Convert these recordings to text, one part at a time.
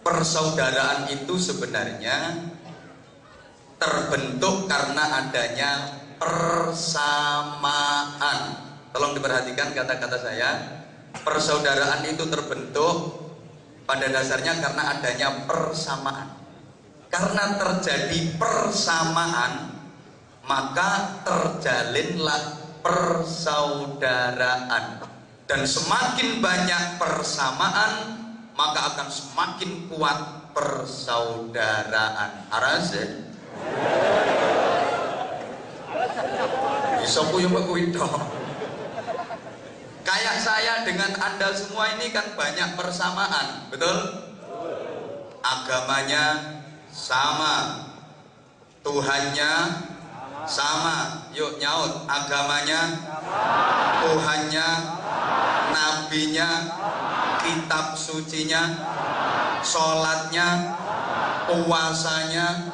persaudaraan itu sebenarnya terbentuk karena adanya persamaan. Tolong diperhatikan kata-kata saya. Persaudaraan itu terbentuk pada dasarnya karena adanya persamaan. Karena terjadi persamaan, maka terjalinlah persaudaraan. Dan semakin banyak persamaan, maka akan semakin kuat persaudaraan. Arase bisa puyeng itu. Kayak saya dengan Anda semua ini kan banyak persamaan, betul? Agamanya sama, Tuhannya sama. Yuk nyaut, agamanya, Tuhannya, nabinya, kitab sucinya, sholatnya, puasanya,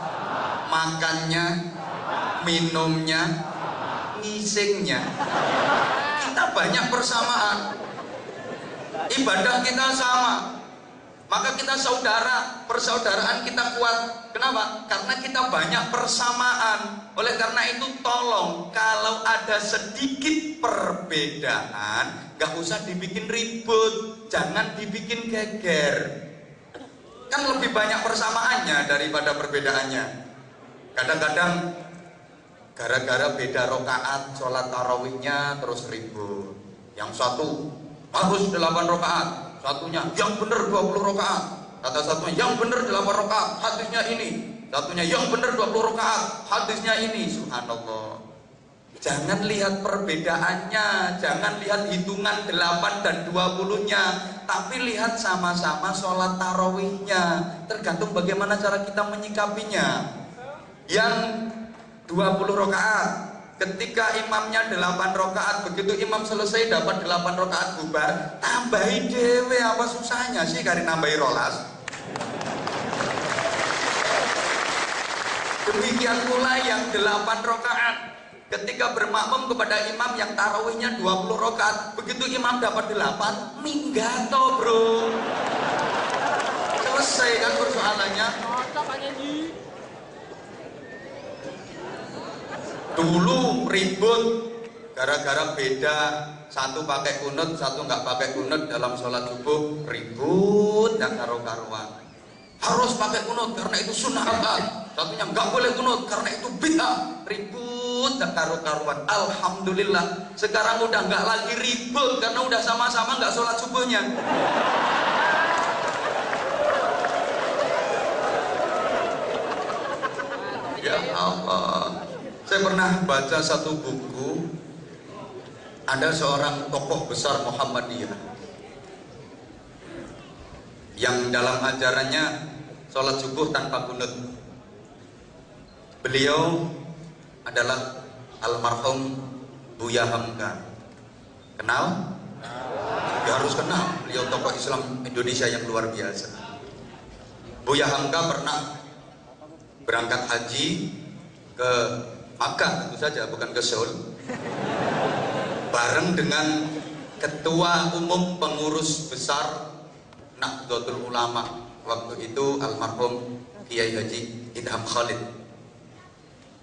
makannya, minumnya, ngisingnya. Kita banyak persamaan. Ibadah kita sama, maka kita saudara, persaudaraan kita kuat. Kenapa? Karena kita banyak persamaan. Oleh karena itu tolong, kalau ada sedikit perbedaan, gak usah dibikin ribut, jangan dibikin geger. Kan lebih banyak persamaannya daripada perbedaannya. Kadang-kadang gara-gara beda rokaat sholat tarawihnya terus ribut. Yang satu harus 8 rokaat, satunya yang benar 20 rokaat. Kata satunya yang benar 8 rokaat, hadisnya ini. Satunya yang benar 20 rokaat, hadisnya ini. Subhanallah. Jangan lihat perbedaannya, jangan lihat hitungan 8 dan 20-nya, tapi lihat sama-sama sholat tarawihnya. Tergantung bagaimana cara kita menyikapinya. Yang 20 rokaat, ketika imamnya 8 rokaat, begitu imam selesai dapat 8 rokaat bubar, tambahi dewe, apa susahnya sih kari nambahi rolas. Demikian pula yang 8 rokaat, ketika bermakmum kepada imam yang tarawihnya 20 rokaat, begitu imam dapat 8, minggato bro, selesai kan persoalannya. Dulu ribut gara-gara beda, satu pakai kunut, satu nggak pakai kunut dalam sholat subuh, ribut dan karu-karuan. Harus pakai kunut karena itu sunnah apa? Satunya nggak boleh kunut karena itu bid'ah, ribut dan karu-karuan. Alhamdulillah sekarang udah nggak lagi ribut karena udah sama-sama nggak sholat subuhnya. Ya Allah. Saya pernah baca satu buku, ada seorang tokoh besar Muhammadiyah yang dalam ajarannya sholat subuh tanpa kunut. Beliau adalah almarhum Buya Hamka. Kenal? Ya harus kenal. Beliau tokoh Islam Indonesia yang luar biasa. Buya Hamka pernah berangkat haji ke Makkah, tentu saja, bukan ke Seoul, bareng dengan Ketua Umum Pengurus Besar Nahdlatul Ulama waktu itu almarhum Kiai Haji Idham Khalid.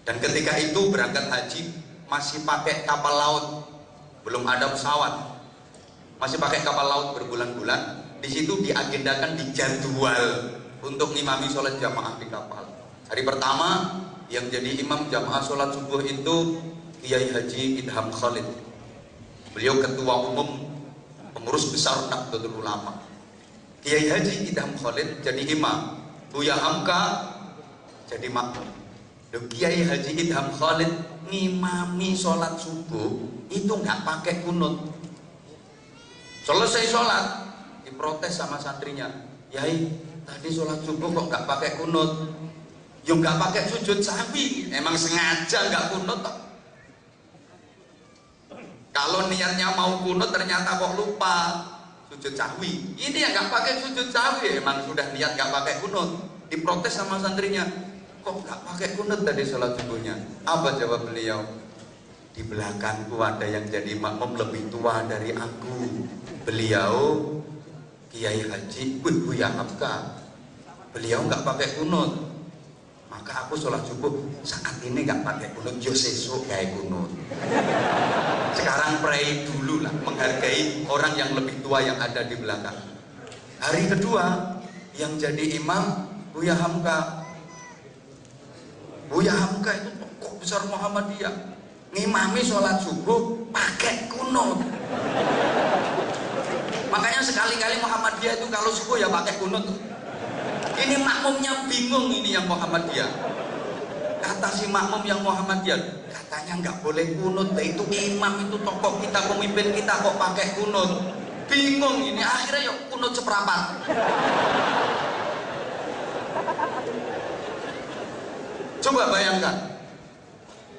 Dan ketika itu berangkat haji masih pakai kapal laut, belum ada pesawat, masih pakai kapal laut berbulan-bulan. Di situ diagendakan, dijadwal untuk ngimami sholat jamaah di kapal. Hari pertama yang jadi imam jamaah sholat subuh itu Kiai Haji Idham Khalid. Beliau ketua umum pengurus besar Nahdlatul Ulama. Kiai Haji Idham Khalid jadi imam, Buya Hamka jadi makmum. Kiai Haji Idham Khalid ngimami sholat subuh itu nggak pakai kunut. Selesai sholat diprotes sama santrinya, Yai tadi sholat subuh kok nggak pakai kunut? Yo nggak pakai sujud sahwi, emang sengaja nggak kunut toh. Kalau niatnya mau kunut ternyata kok lupa sujud sahwi. Ini yang nggak pakai sujud sahwi, emang sudah niat nggak pakai kunut. Diprotes sama santrinya, kok nggak pakai kunut tadi sholat subuhnya? Apa jawab beliau? Di belakangku ada yang jadi makmum lebih tua dari aku. Beliau Kiai Haji Buya Hamka. beliau nggak pakai kunut. Maka aku sholat subuh saat ini nggak pakai kunut, yo sesuk kayak kunut. Sekarang pray dulu lah, menghargai orang yang lebih tua yang ada di belakang. Hari kedua yang jadi imam Buya Hamka. Buya Hamka itu tokoh besar Muhammadiyah, ngimami sholat subuh pakai kunut. Makanya sekali-kali Muhammadiyah itu kalau subuh ya pakai kunut. Ini makmumnya bingung, ini yang Muhammadiyah. Kata si makmum yang Muhammadiyah, katanya nggak boleh kunut. Itu imam, itu tokoh kita, pemimpin kita kok pakai kunut. Bingung ini, akhirnya yuk kunut seperempat. Coba bayangkan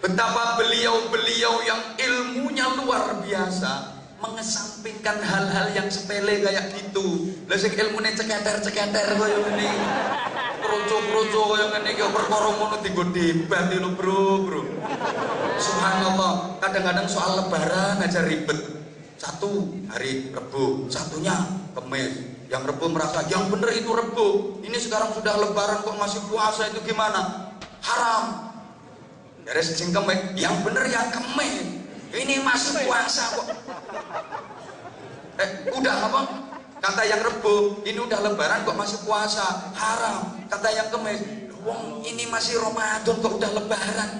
betapa beliau-beliau yang ilmunya luar biasa mengesampingkan hal-hal yang sepele kayak gitu. Lah sing ilmune ceketer-ceketer koyo ngene. Kroco-kroco koyo ngene iki perkara ngono dienggo debat lho, Bro. Subhanallah, kadang-kadang soal lebaran aja ribet. Satu hari Rebo, satunya Kamis. Yang Rebo merasa yang bener itu Rebo. Ini sekarang sudah lebaran kok masih puasa, itu gimana? Haram. Dari sing Kamis, yang bener yang Kamis. Ini masih puasa kok. Udah apa? Kata yang Rebo, ini udah lebaran kok masih puasa, haram. Kata yang Kamis, wong ini masih Ramadan kok udah lebaran.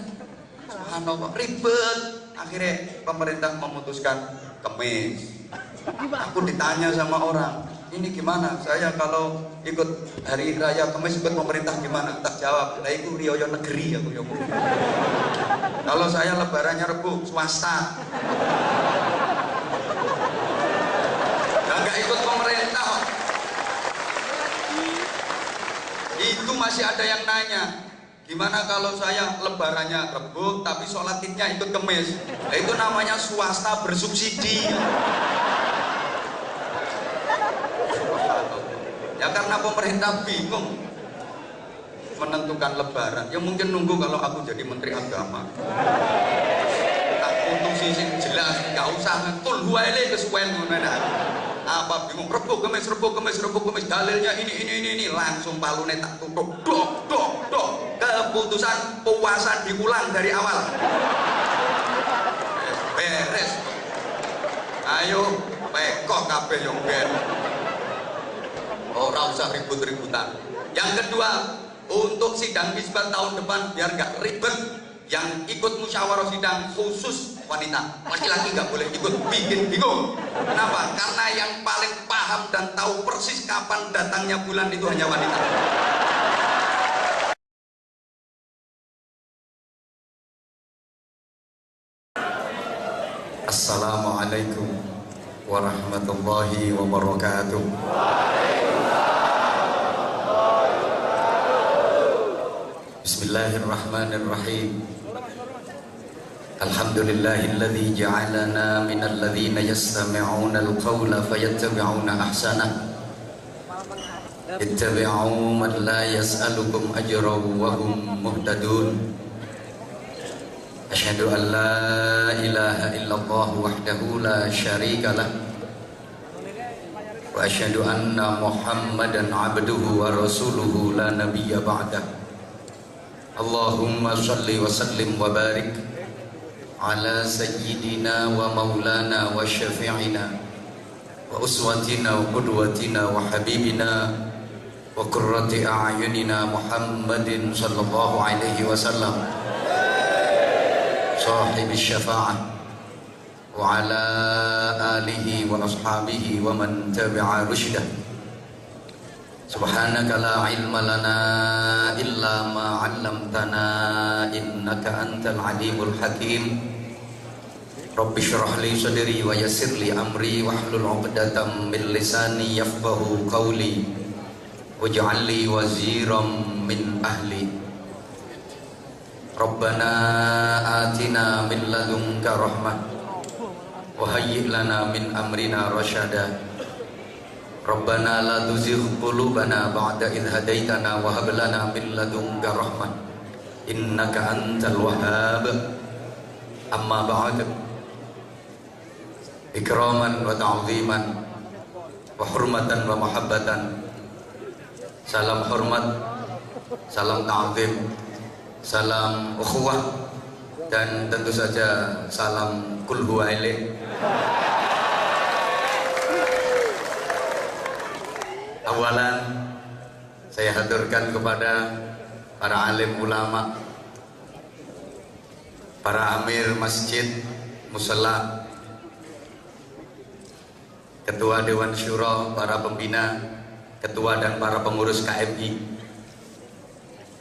Subhanallah, ribet. Akhirnya pemerintah memutuskan Kamis. Aku ditanya sama orang, ini gimana? Saya kalau ikut hari raya Kamis ikut pemerintah gimana? Tak jawab, lah itu riyo negeri aku ya. Kalau saya lebarannya Rebo, swasta. Nggak ikut pemerintah. Itu masih ada yang nanya, gimana kalau saya lebarannya Rebo tapi sholat idnya ikut Kamis? Nah, itu namanya swasta bersubsidi. Ya karena pemerintah bingung menentukan lebaran, ya mungkin nunggu kalau aku jadi menteri agama. Tak putusi sing jelas, nggak usah ngekul huaile kesuwen ngono. Apa bingung Rebo Kamis dalilnya ini langsung palune tak tutup. Dok. Keputusan puasa diulang dari awal. Beres. Ayo pekok kabeh yo ben. Ora usah ribut-ributan. Yang kedua, untuk sidang isbat tahun depan biar nggak ribet, yang ikut musyawarah sidang khusus wanita, laki-laki nggak boleh ikut, bikin bingung. Kenapa? Karena yang paling paham dan tahu persis kapan datangnya bulan itu hanya wanita. Assalamualaikum warahmatullahi wabarakatuh. Bismillahirrahmanirrahim. Alhamdulillahilladzi ja'alana minal ladzina yastami'una al-qawla fayattabi'una ahsanah. Ittabi'u man la yas'alukum ajran wa hum muhtadun. Asyhadu an la ilaha illallah wahdahu la syarika lah. Wa asyhadu anna Muhammadan 'abduhu wa rasuluhu la nabiyya ba'dah. Allahumma salli wa sallim wa barik ala sayyidina wa maulana wa syafi'ina wa uswatina wa qudwatina wa habibina wa qurrati a'yunina Muhammadin sallallahu alaihi wasallam sahibi syafa'ah wa ala alihi wa ashabihi wa man tabi'a rusydah. Subhanaka la ilma lana illa ma 'allamtana innaka antal alimul hakim. Rabbi shrah li sadri wa yassir li amri wahlul 'uqdatam min lisani yafqahu qawli waj'al li waziran min ahli. Rabbana atina min ladunka rahmah wa hayyi' lana min amrina rasyada. Rabbana la tuzigh qulubana ba'da idh hadaitana wa hab lana min ladunka rahmah innaka antal wahhab. Amma ba'd. Ikraman wa ta'ziman wa hurmatan wa mahabbatan salam hormat, salam ta'zim, salam ukhuwah, dan tentu saja salam kul huwa ilaih. Awalan saya haturkan kepada para alim ulama, para amir masjid, musalla, ketua dewan syuro, para pembina, ketua dan para pengurus KMI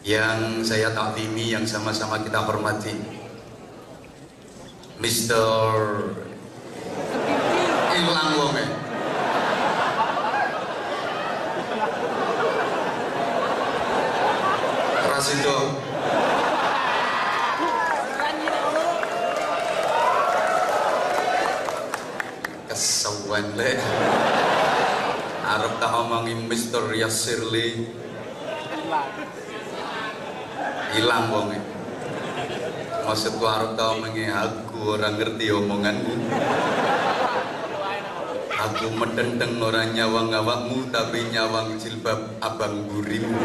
yang saya takzimi, yang sama-sama kita hormati. Mr. Ilang wong Rasido kesawan le arep tak omongi Mr. Yasirli hilang wong maksudku arep tak omongi aku orang ngerti omonganmu. Aku mendendeng orang nyawang awakmu tapi nyawang jilbab abang burimu.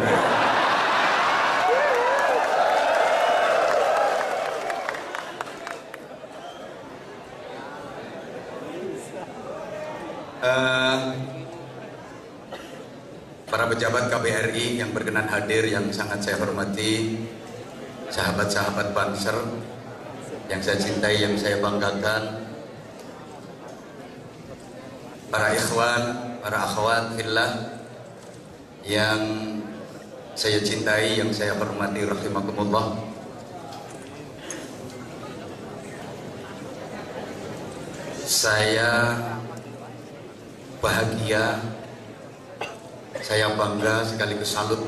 Para pejabat KBRI yang berkenan hadir yang sangat saya hormati, sahabat-sahabat Banser yang saya cintai, yang saya banggakan, para ikhwan, para akhwat fillah yang saya cintai, yang saya hormati, rahimakumullah. Saya bahagia, saya bangga sekaligus salut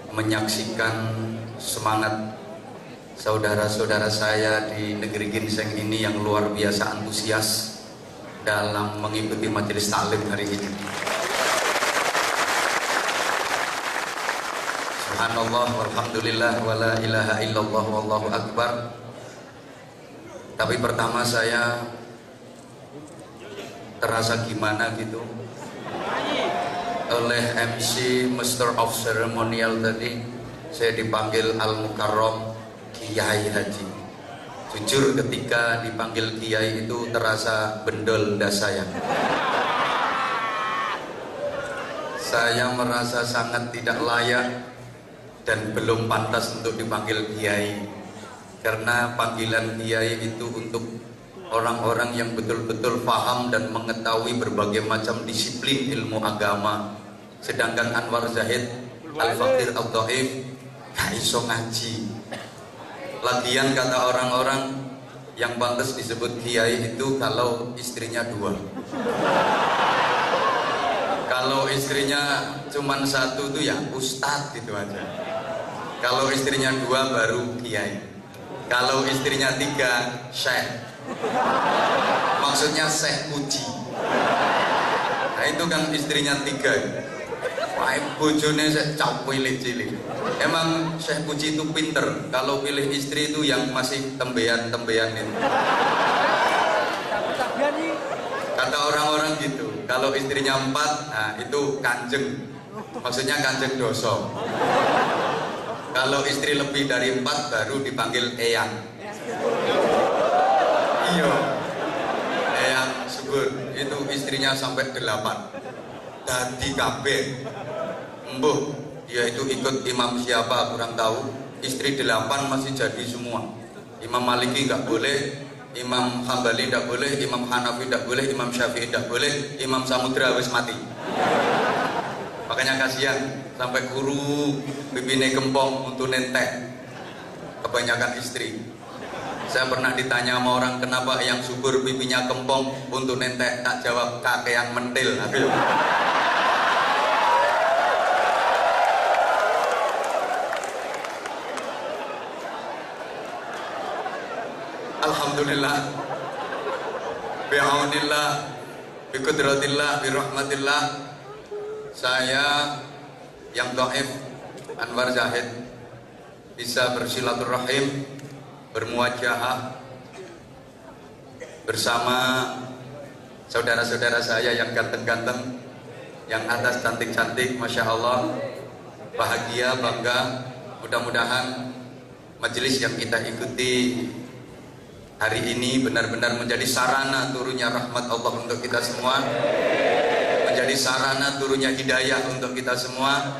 menyaksikan semangat saudara-saudara saya di negeri ginseng ini yang luar biasa antusias dalam mengikuti majelis taklim hari ini. Subhanallah walhamdulillah wala ilaha illallah wallahu akbar. Tapi pertama saya terasa gimana gitu oleh MC Master of Ceremonial tadi. Saya dipanggil Al-Mukarram Kiai Haji. Jujur ketika dipanggil Kiai itu terasa bendol das saya. Saya merasa sangat tidak layak dan belum pantas untuk dipanggil Kiai. Karena panggilan Kiai itu untuk orang-orang yang betul-betul paham dan mengetahui berbagai macam disiplin ilmu agama. Sedangkan Anwar Zahid Al-Fakir Al-Dhaif gak iso ngaji. Lagian kata orang-orang yang pantas disebut kiai itu kalau istrinya dua. Kalau istrinya cuma satu tuh ya ustadz gitu aja. Kalau istrinya dua baru kiai. Kalau istrinya tiga syekh. Maksudnya syekh puji. Nah itu kan istrinya tiga. Wah, bojone saya pilih cilik. Emang Syekh Puji itu pinter. Kalau pilih istri itu yang masih tembean-tembean itu. Kata orang-orang gitu. Kalau istrinya 4, nah itu kanjeng. Maksudnya kanjeng doso. Kalau istri lebih dari 4 baru dipanggil eyang. Iya. Eyang subur. Itu istrinya sampai 8. Dadi kabeh. Embuh, dia itu ikut imam siapa kurang tahu. Istri 8 masih jadi semua. Imam Maliki nggak boleh, Imam Hambali nggak boleh, Imam Hanafi nggak boleh, Imam Syafi'i nggak boleh, Imam Samudra wis mati. Makanya kasihan sampai guru bibine kempong untuk nentek. Kebanyakan istri. Saya pernah ditanya sama orang kenapa yang subur pipinya kempong untuk nentek, tak jawab kakean mentil. Aduh. Alhamdulillah, bi'aunillah, biqudratillah, birahmatillah, saya yang dhaif Anwar Zahid bisa bersilaturahim, bermuajahah bersama saudara-saudara saya yang ganteng-ganteng, yang atas cantik-cantik, Masya Allah, bahagia, bangga. Mudah-mudahan majelis yang kita ikuti hari ini benar-benar menjadi sarana turunnya rahmat Allah untuk kita semua, menjadi sarana turunnya hidayah untuk kita semua,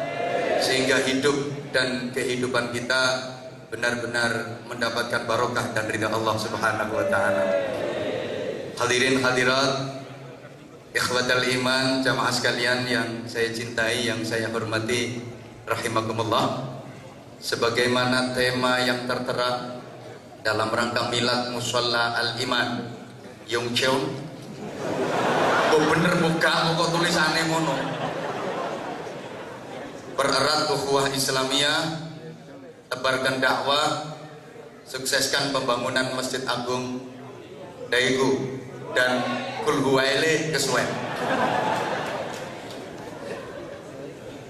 sehingga hidup dan kehidupan kita benar-benar mendapatkan barokah dan ridha Allah Subhanahu wa Ta'ala. Hadirin hadirat, ikhwatal iman, jamaah sekalian yang saya cintai, yang saya hormati, rahimakumullah. Sebagaimana tema yang tertera dalam rangka milad musalla al-iman, Yongcheon, kok bener buka kok tulisannya mono. Pererat ukhuwah Islamiyah, tebarkan dakwah, sukseskan pembangunan Masjid Agung Daegu dan Kulhuwaile Kesuwen.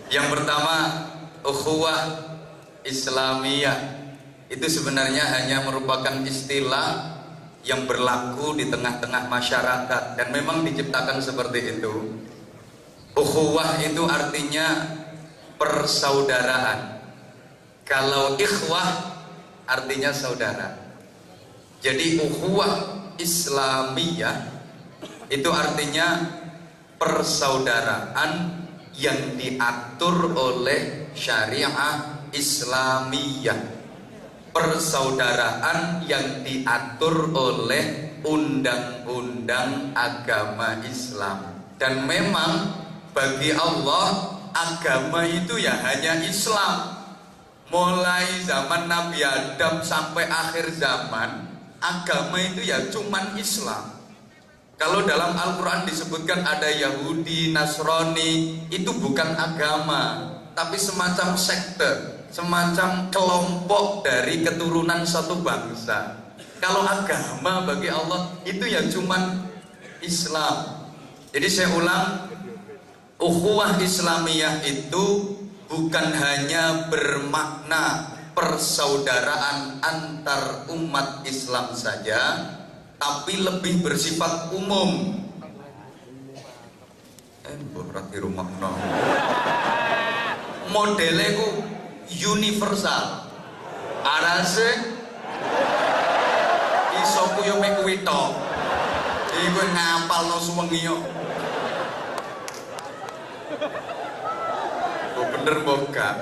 Yang pertama, ukhuwah Islamiyah itu sebenarnya hanya merupakan istilah yang berlaku di tengah-tengah masyarakat dan memang diciptakan seperti itu. Ukhuwah itu artinya persaudaraan. Kalau ikhwah artinya saudara. Jadi ukhuwah Islamiyah itu artinya persaudaraan yang diatur oleh syariah Islamiyah, persaudaraan yang diatur oleh undang-undang agama Islam. Dan memang bagi Allah agama itu ya hanya Islam. Mulai zaman Nabi Adam sampai akhir zaman, agama itu ya cuman Islam. Kalau dalam Al-Quran disebutkan ada Yahudi, Nasrani, itu bukan agama, tapi semacam sekte, semacam kelompok dari keturunan satu bangsa. Kalau agama bagi Allah itu ya cuman Islam. Jadi saya ulang, ukhuwah Islamiyah itu bukan hanya bermakna persaudaraan antar umat Islam saja, tapi lebih bersifat umum. Berarti rumah modelnya ku universal. Arase iso ku yo mek kuwi tok. Iku ngapalno suwengi yo. Bener boga.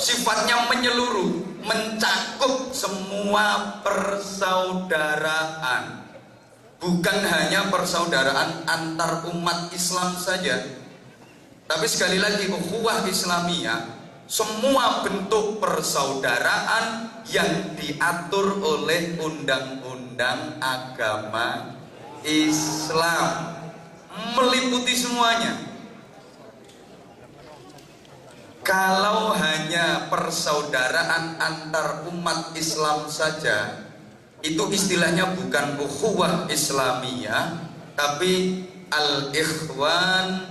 Sifatnya menyeluruh, mencakup semua persaudaraan. Bukan hanya persaudaraan antar umat Islam saja, tapi sekali lagi ukhuwah Islamiyah semua bentuk persaudaraan yang diatur oleh undang-undang agama Islam, meliputi semuanya. Kalau hanya persaudaraan antar umat Islam saja, itu istilahnya bukan ukhuwah Islamiyah, tapi al-ikhwan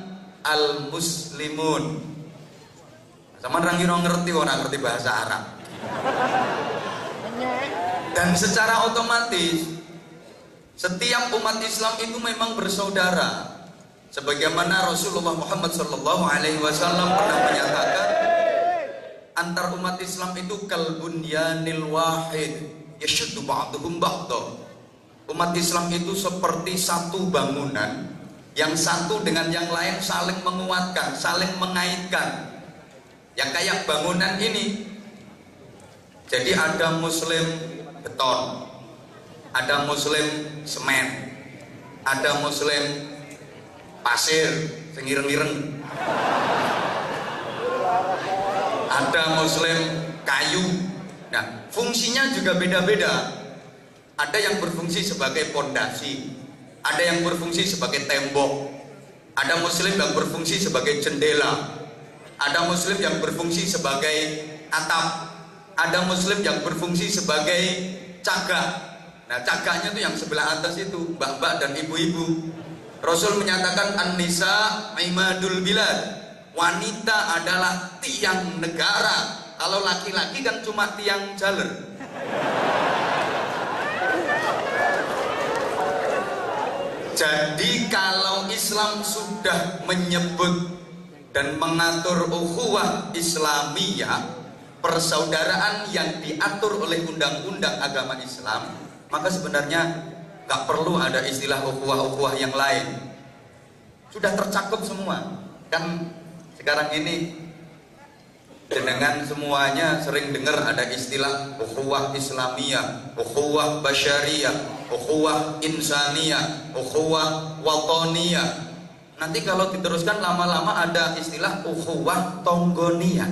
al-muslimun. Sama orang ngerti, orang ngerti bahasa Arab. Dan secara otomatis setiap umat Islam itu memang bersaudara. Sebagaimana Rasulullah Muhammad SAW pernah menyatakan, antar umat Islam itu kalbunyanil wahid yashuddu ba'duhum ba'da. Umat Islam itu seperti satu bangunan yang satu dengan yang lain saling menguatkan, saling mengaitkan. Ya kayak bangunan ini. Jadi ada muslim beton, ada muslim semen, ada muslim pasir sengireng-ireng, ada muslim kayu. Nah, fungsinya juga beda-beda. Ada yang berfungsi sebagai pondasi, ada yang berfungsi sebagai tembok, ada muslim yang berfungsi sebagai jendela, ada muslim yang berfungsi sebagai atap, ada muslim yang berfungsi sebagai cagak. Nah, cagaknya itu yang sebelah atas itu, mbak-mbak dan ibu-ibu. Rasul menyatakan an-nisa imadul bilad, wanita adalah tiang negara. Kalau laki-laki kan cuma tiang jaler. Jadi kalau Islam sudah menyebut dan mengatur ukhuwah Islamiyah, persaudaraan yang diatur oleh undang-undang agama Islam, maka sebenarnya nggak perlu ada istilah ukhuwah-ukhuwah yang lain. Sudah tercakup semua. Kan sekarang ini jenengan semuanya sering dengar ada istilah ukhuwah Islamiyah, ukhuwah Basyariyah, ukhuwah Insaniyah, ukhuwah Watoniyah. Nanti kalau diteruskan lama-lama ada istilah ukhuwah Tonggoniyah,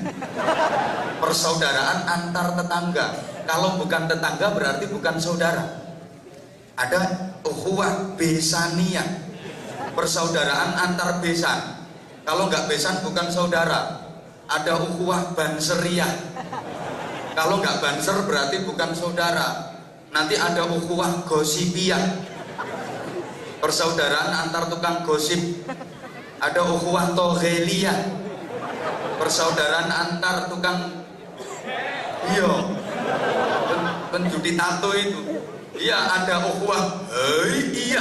persaudaraan antar tetangga. Kalau bukan tetangga berarti bukan saudara. Ada ukhuwah Besaniyah, persaudaraan antar besan. Kalau nggak besan bukan saudara. Ada ukhuwah Banseriyah, kalau nggak banser berarti bukan saudara. Nanti ada ukhuwah Gosipiyah, persaudaraan antar tukang gosip. Ada ukhuwah Togheliyah, persaudaraan antar tukang penjudi tato itu. Iya, ada ukhuwah iya,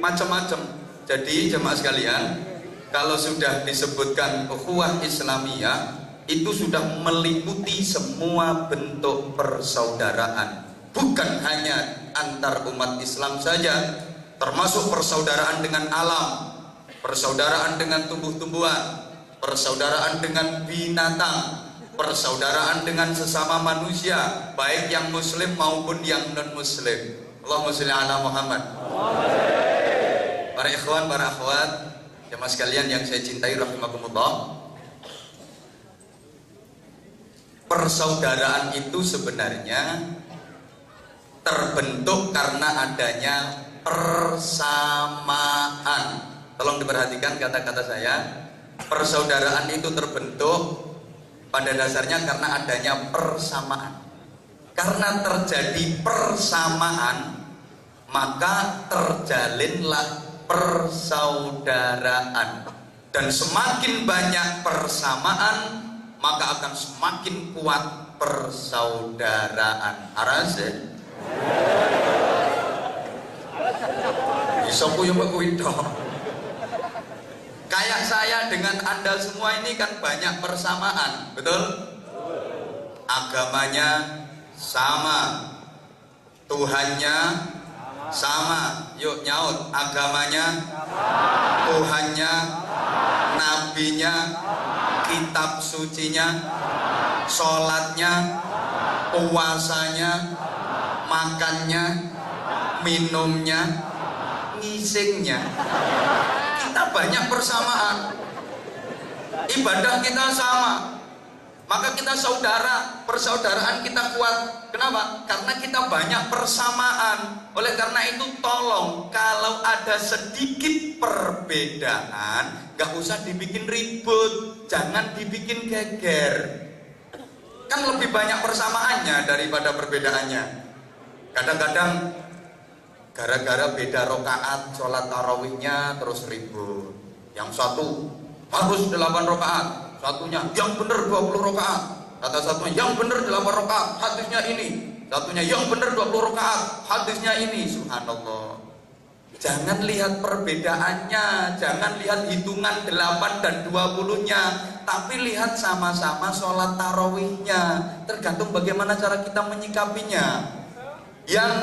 macam-macam. Jadi jemaah sekalian, kalau sudah disebutkan ukhuwah Islamiyah, itu sudah meliputi semua bentuk persaudaraan, bukan hanya antar umat Islam saja, termasuk persaudaraan dengan alam, persaudaraan dengan tumbuh-tumbuhan, persaudaraan dengan binatang, persaudaraan dengan sesama manusia, baik yang muslim maupun yang non-muslim. Allahumma sholli ala Muhammad. Para ikhwan, para akhwat, jemaah sekalian yang saya cintai rahimakumullah, persaudaraan itu sebenarnya terbentuk karena adanya persamaan. Tolong diperhatikan kata-kata saya. Persaudaraan itu terbentuk pada dasarnya karena adanya persamaan. Karena terjadi persamaan, maka terjalinlah persaudaraan, dan semakin banyak persamaan maka akan semakin kuat persaudaraan. Arase isoku yang begitu. Kayak saya dengan Anda semua ini kan banyak persamaan, betul? Agamanya sama, Tuhannya sama. Yuk nyaut, agamanya, Tuhannya, nabinya, kitab sucinya, sholatnya, puasanya, makannya, minumnya, ngisingnya. Kita banyak persamaan. Ibadah kita sama, maka kita saudara, persaudaraan kita kuat. Kenapa? Karena kita banyak persamaan. Oleh karena itu tolong, kalau ada sedikit perbedaan, gak usah dibikin ribut, jangan dibikin geger. Kan lebih banyak persamaannya daripada perbedaannya. Kadang-kadang gara-gara beda rokaat sholat tarawihnya terus ribut. Yang satu harus 8 rokaat, satunya yang benar 20 rokaat. Kata satunya yang benar 8 rokaat, hadisnya ini. Satunya yang benar 20 rokaat, hadisnya ini. Subhanallah. Jangan lihat perbedaannya, jangan lihat hitungan 8 dan 20-nya, tapi lihat sama-sama sholat tarawihnya. Tergantung bagaimana cara kita menyikapinya. Yang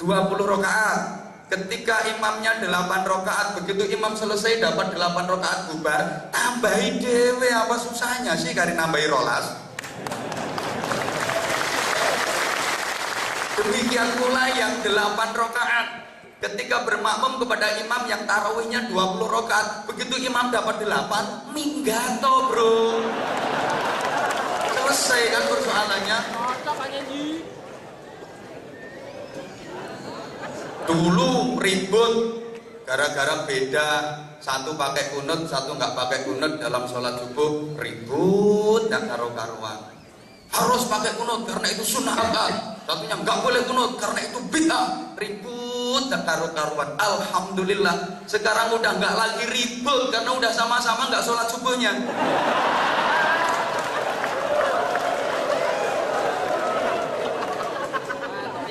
20 rokaat, ketika imamnya 8 rokaat, begitu imam selesai dapat 8 rokaat bubar, tambahin dewe, apa susahnya sih kari nambahi rolas. Demikian pula yang 8 rokaat, ketika bermakmum kepada imam yang tarawihnya 20 rokaat, begitu imam dapat 8, minggato bro, selesai kan persoalannya. Dulu ribut gara-gara beda, satu pakai kunut, satu nggak pakai kunut dalam sholat subuh, ribut dan karu-karuan. Harus pakai kunut karena itu sunnah akad, satunya nggak boleh kunut karena itu bid'ah, ribut dan karu-karuan. Alhamdulillah sekarang udah nggak lagi ribut karena udah sama-sama nggak sholat subuhnya.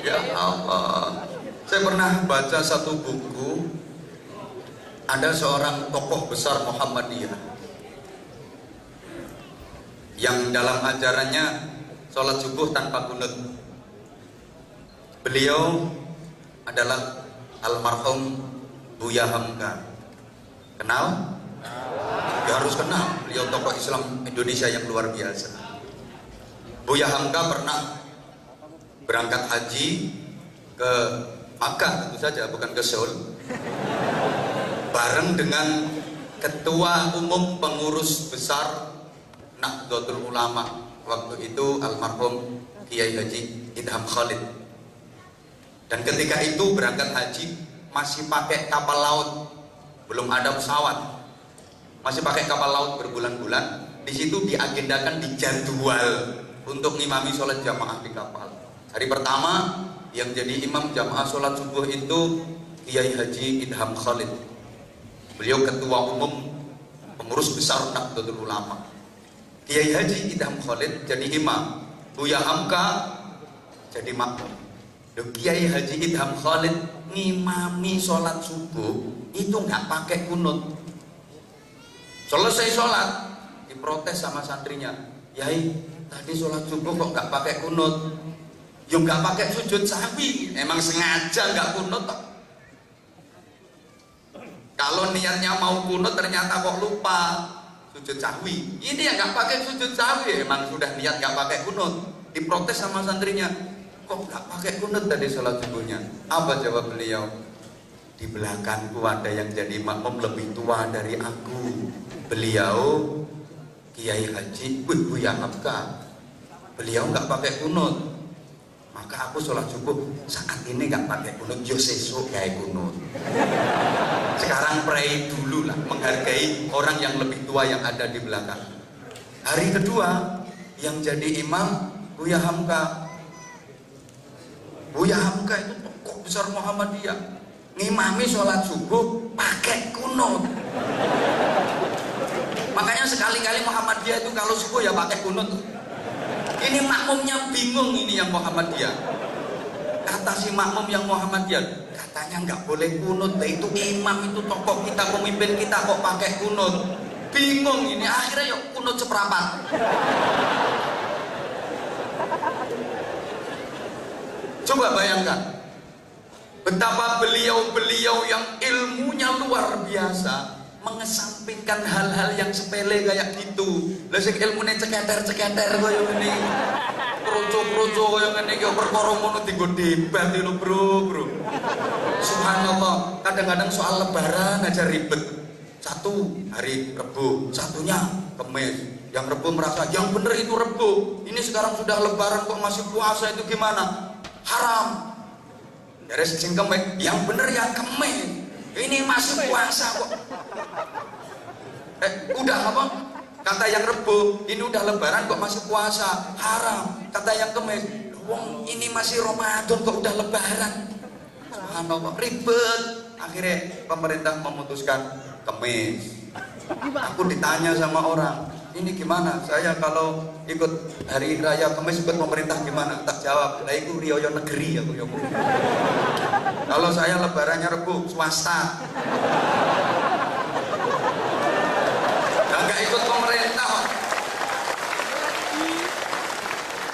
Ya Allah. Saya pernah baca satu buku Ada seorang tokoh besar Muhammadiyah yang dalam ajarannya sholat subuh tanpa kunut. Beliau adalah almarhum Buya Hamka. Kenal? Ya harus kenal. Beliau tokoh Islam Indonesia yang luar biasa. Buya Hamka pernah berangkat haji ke Makkah, tentu saja, bukan ke Seoul, bareng dengan Ketua Umum Pengurus Besar Nahdlatul Ulama waktu itu almarhum Kiai Haji Idham Khalid. Dan ketika itu berangkat haji masih pakai kapal laut, belum ada pesawat, masih pakai kapal laut berbulan-bulan. Di situ diagendakan, dijadwal untuk ngimami sholat jamaah di kapal. Hari pertama yang jadi imam jamaah sholat subuh itu Kiai Haji Idham Khalid. Beliau Ketua Umum Pengurus Besar Nahdlatul Ulama. Kiai Haji Idham Khalid jadi imam, Buya Hamka jadi makmum. Kiai Haji Idham Khalid ngimami sholat subuh itu nggak pakai kunut. Selesai sholat diprotes sama santrinya, Yai tadi sholat subuh kok nggak pakai kunut? Yuk nggak pakai sujud sahwi, emang sengaja nggak kunut. Kalau niatnya mau kunut ternyata kok lupa sujud sahwi. Ini yang nggak pakai sujud sahwi, emang sudah niat nggak pakai kunut. Diprotes sama santrinya, kok nggak pakai kunut tadi sholat subuhnya? Apa jawab beliau? Di belakangku ada yang jadi makmum lebih tua dari aku. Beliau Kiai Haji Buya Hamka, beliau nggak pakai kunut. Maka aku sholat subuh saat ini nggak pakai kunut, yo sesuk kayak kunut. Sekarang pray dulu lah, menghargai orang yang lebih tua yang ada di belakang. Hari kedua yang jadi imam Buya Hamka. Buya Hamka itu tokoh besar Muhammadiyah, ngimami sholat subuh pakai kunut. Makanya sekali-kali Muhammadiyah itu kalau subuh ya pakai kunut. Ini makmumnya bingung, ini yang Muhammadiyah. Kata si makmum yang Muhammadiyah, katanya nggak boleh kunut. Itu imam, itu tokoh kita, pemimpin kita kok pakai kunut. Bingung ini, akhirnya yuk kunut seperempat. Coba bayangkan betapa beliau-beliau yang ilmunya luar biasa mengesampingkan hal-hal yang sepele kayak gitu. Lah sing ilmune ceketer-ceketer koyo ngene. Kroco-kroco koyo ngene iki perkara ngono dienggo debat lho, Bro. Subhanallah, kadang-kadang soal lebaran aja ribet. Satu hari Rebo, satunya Kamis. Yang Rebo merasa yang bener itu Rebo. Ini sekarang sudah lebaran kok masih puasa, itu gimana? Haram. Dari sing Kamis, yang bener yang Kamis. Ini masih puasa kok. Udah apa? Kata yang Rebo, ini udah lebaran kok masih puasa, haram. Kata yang Kamis, wong ini masih Ramadan kok udah lebaran. Subhanallah, ribet. Akhirnya pemerintah memutuskan Kamis. Aku ditanya sama orang, ini gimana? Saya kalau ikut hari raya Kamis ikut pemerintah gimana? Tak jawab, lah itu riyo negeri aku ya. Kalau saya lebarannya Rebo, swasta. Nggak ikut pemerintah.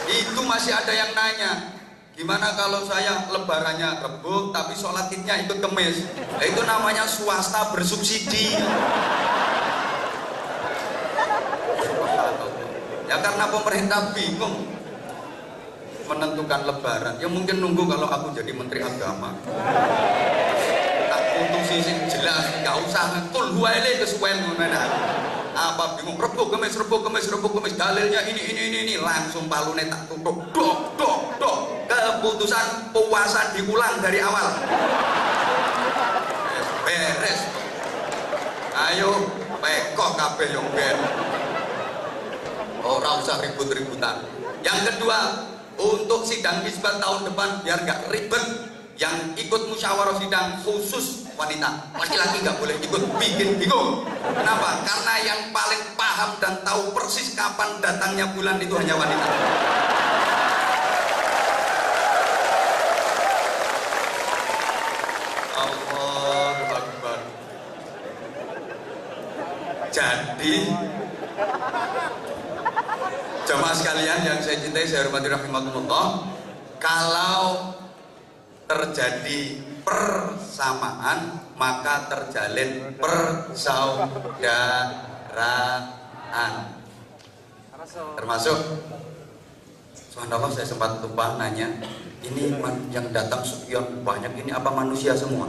Itu masih ada yang nanya, gimana kalau saya lebarannya Rebo tapi sholat idnya ikut Kamis? Nah, itu namanya swasta bersubsidi. Ya karena pemerintah bingung menentukan lebaran, ya mungkin nunggu kalau aku jadi menteri agama. Tak putusi sing jelas, nggak usah tul huwaile kesuwen ngono. Apa bingung Rebo Kamis dalilnya ini langsung palune tak tutup. Dok. Keputusan puasa diulang dari awal. Beres. Ayo pekok kabeh yo ben. Ora usah ribut-ributan. Yang kedua, untuk sidang isbat tahun depan biar nggak ribet, yang ikut musyawarah sidang khusus wanita, laki-laki nggak boleh ikut, bikin bingung. Kenapa? Karena yang paling paham dan tahu persis kapan datangnya bulan itu hanya wanita. Allahu Akbar. Jadi jamaah sekalian yang saya cintai, saya hormati rahimakumullah, kalau terjadi persamaan maka terjalin persaudaraan. Termasuk subhanallah, saya sempat lupa nanya, ini yang datang sekian banyak ini apa manusia semua?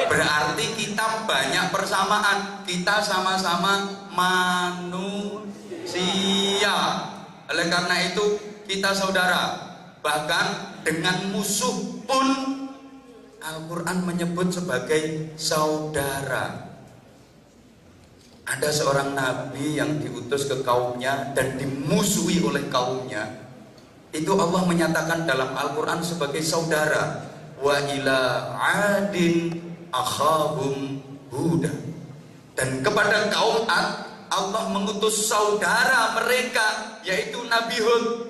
Berarti kita banyak persamaan, kita sama-sama manusia. Oleh karena itu kita saudara. Bahkan dengan musuh pun Al-Quran menyebut sebagai saudara. Ada seorang nabi yang diutus ke kaumnya dan dimusuhi oleh kaumnya. Itu Allah menyatakan dalam Al-Quran sebagai saudara. Wa ila adin akhahum Huda. Dan kepada kaum Ad Allah mengutus saudara mereka, yaitu Nabi Hud.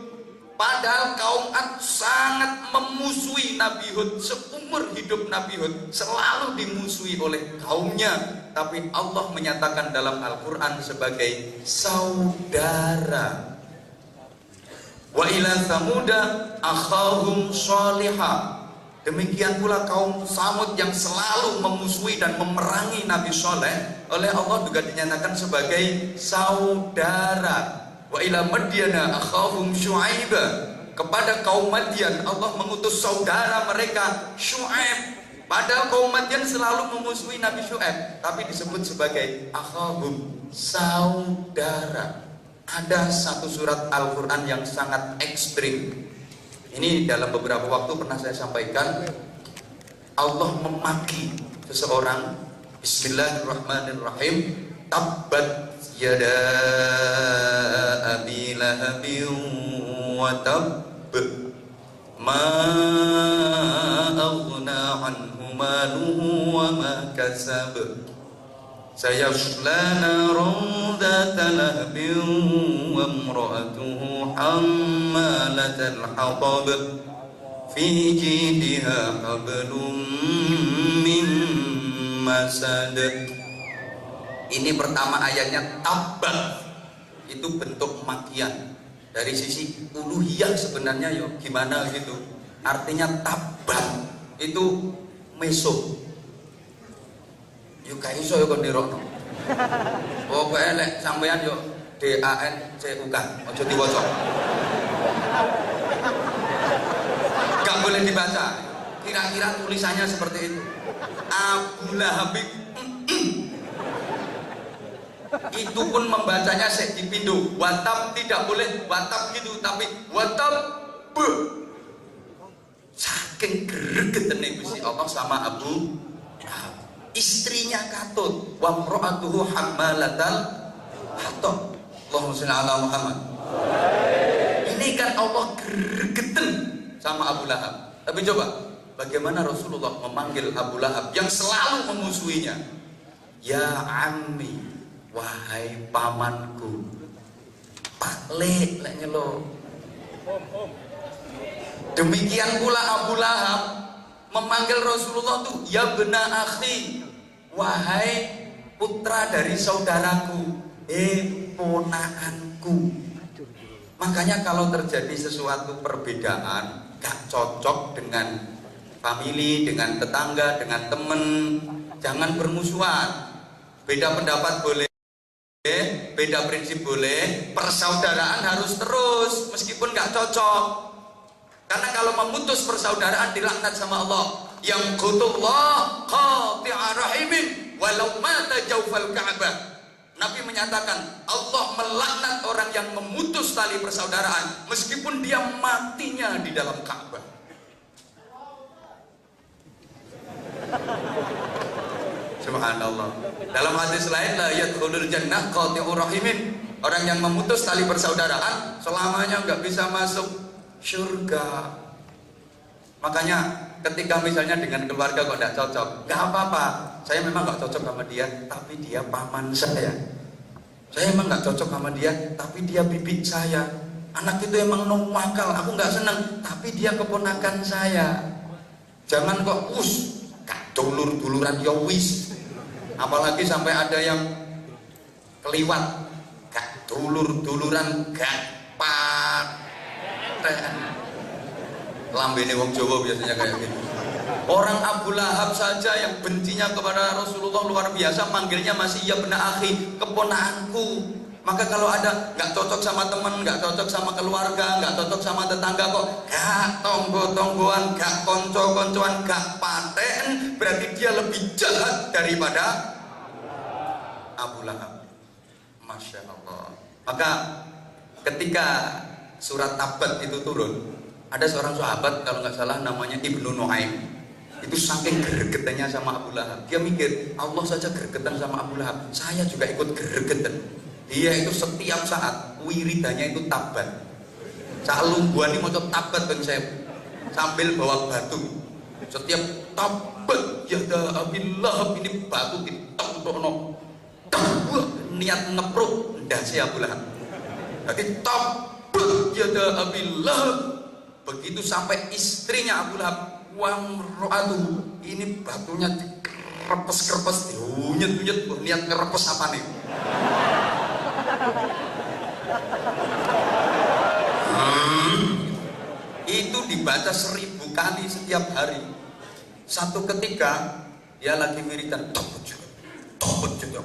Padahal kaum Ad sangat memusuhi Nabi Hud. Seumur hidup Nabi Hud selalu dimusuhi oleh kaumnya. Tapi Allah menyatakan dalam Al-Quran sebagai saudara. Wa ila Thamuda akhahum Shalihah. Demikian pula kaum Samud yang selalu memusuhi dan memerangi Nabi Soleh, oleh Allah juga dinyatakan sebagai saudara. Wa ila Madyana akhahum Syu'aiba. Kepada kaum Madian Allah mengutus saudara mereka Syu'aib. Padahal kaum Madian selalu memusuhi Nabi Syu'aib, tapi disebut sebagai akhahum, saudara. Ada satu surat Al-Quran yang sangat ekstrim. Ini dalam beberapa waktu pernah saya sampaikan. Allah memaki seseorang. Bismillahirrahmanirrahim. Tabbat yada abi lahabin wa tabb ma aghna anhu maluhu wa ma kasab sayasla naran dhata lahbin wa imra'atuhu hammalatal hatab fi jidha hablum min masad. Ini pertama ayatnya tabbat, itu bentuk makian. Dari sisi uluhiyah sebenarnya yo gimana gitu. Artinya tabbat itu meso. Yo gak iso yo kon nirokno. Pokoke lek sampean yo DANCUK, aja diwaca. Gak boleh dibaca. Kira-kira tulisannya seperti itu. Abu Lahab itu pun membacanya dipindu. Watab tidak boleh watab gitu, tapi watab be. Saking gregetene Gusti Allah sama Abu Lahab. Istrinya katut, wa imra'atuhu hammalatal hatab. Allahumma shalli ala Muhammad. Ini kan Allah gregeten sama Abu Lahab. Tapi coba bagaimana Rasulullah memanggil Abu Lahab yang selalu memusuhinya? Ya ammi, wahai pamanku. Pak lek nyelo. Demikian pula Abu Lahab memanggil Rasulullah tuh ya bena akhi, wahai putra dari saudaraku, ponaanku. Makanya kalau terjadi sesuatu perbedaan gak cocok dengan family, dengan tetangga, dengan temen, jangan bermusuhan. Beda pendapat boleh, beda prinsip boleh, persaudaraan harus terus meskipun gak cocok. Karena kalau memutus persaudaraan dilaknat sama Allah. Yang qutullah qati'a rahimin walau mata jawfal Ka'bah. Nabi menyatakan Allah melaknat orang yang memutus tali persaudaraan meskipun dia matinya di dalam Ka'bah. Subhanallah. Dalam hadis lain la yadkhulul jannah qati'ur rahimin. Orang yang memutus tali persaudaraan selamanya nggak bisa masuk surga. Makanya ketika misalnya dengan keluarga kok tidak cocok, nggak apa-apa. Saya memang nggak cocok sama dia, tapi dia paman saya. Saya emang nggak cocok sama dia, tapi dia bibi saya. Anak itu emang nakal, aku nggak senang, tapi dia keponakan saya. Jangan kok kak dulur-duluran ya wis. Apalagi sampai ada yang keliwat, gak dulur-duluran, gak paten. Lambene wong Jawa biasanya kayak gitu. Orang Abu Lahab saja yang bencinya kepada Rasulullah luar biasa, manggilnya masih ya benar akhi, keponakanku. Maka kalau ada nggak cocok sama teman, nggak cocok sama keluarga, nggak cocok sama tetangga kok gak tonggo-tonggoan, gak konco-koncoan, gak paten, berarti dia lebih jahat daripada Abu Lahab. Masya Allah. Maka ketika surat Tabat itu turun, ada seorang sahabat kalau nggak salah namanya Ibnu Nuaim. Itu saking gregetannya sama Abu Lahab, dia mikir Allah saja gregetan sama Abu Lahab, saya juga ikut gregetan. Dia itu setiap saat wiridannya itu tabat. Saat lungguan ini mau tabat kan saya sambil bawa batu. Setiap tabat ya ada Abu Lahab, ini batu ditempelno niat ngepruk ndase Abu Lahab. Jadi tabat ya ada Abu Lahab. Begitu sampai istrinya Abu Lahab, wamro'atu, ini batunya dikerepes-kerepes, diunyet-unyet, niat ngerepes apa nih? Itu dibaca 1000 kali setiap hari. Satu ketika dia lagi wiridan, tobat juga,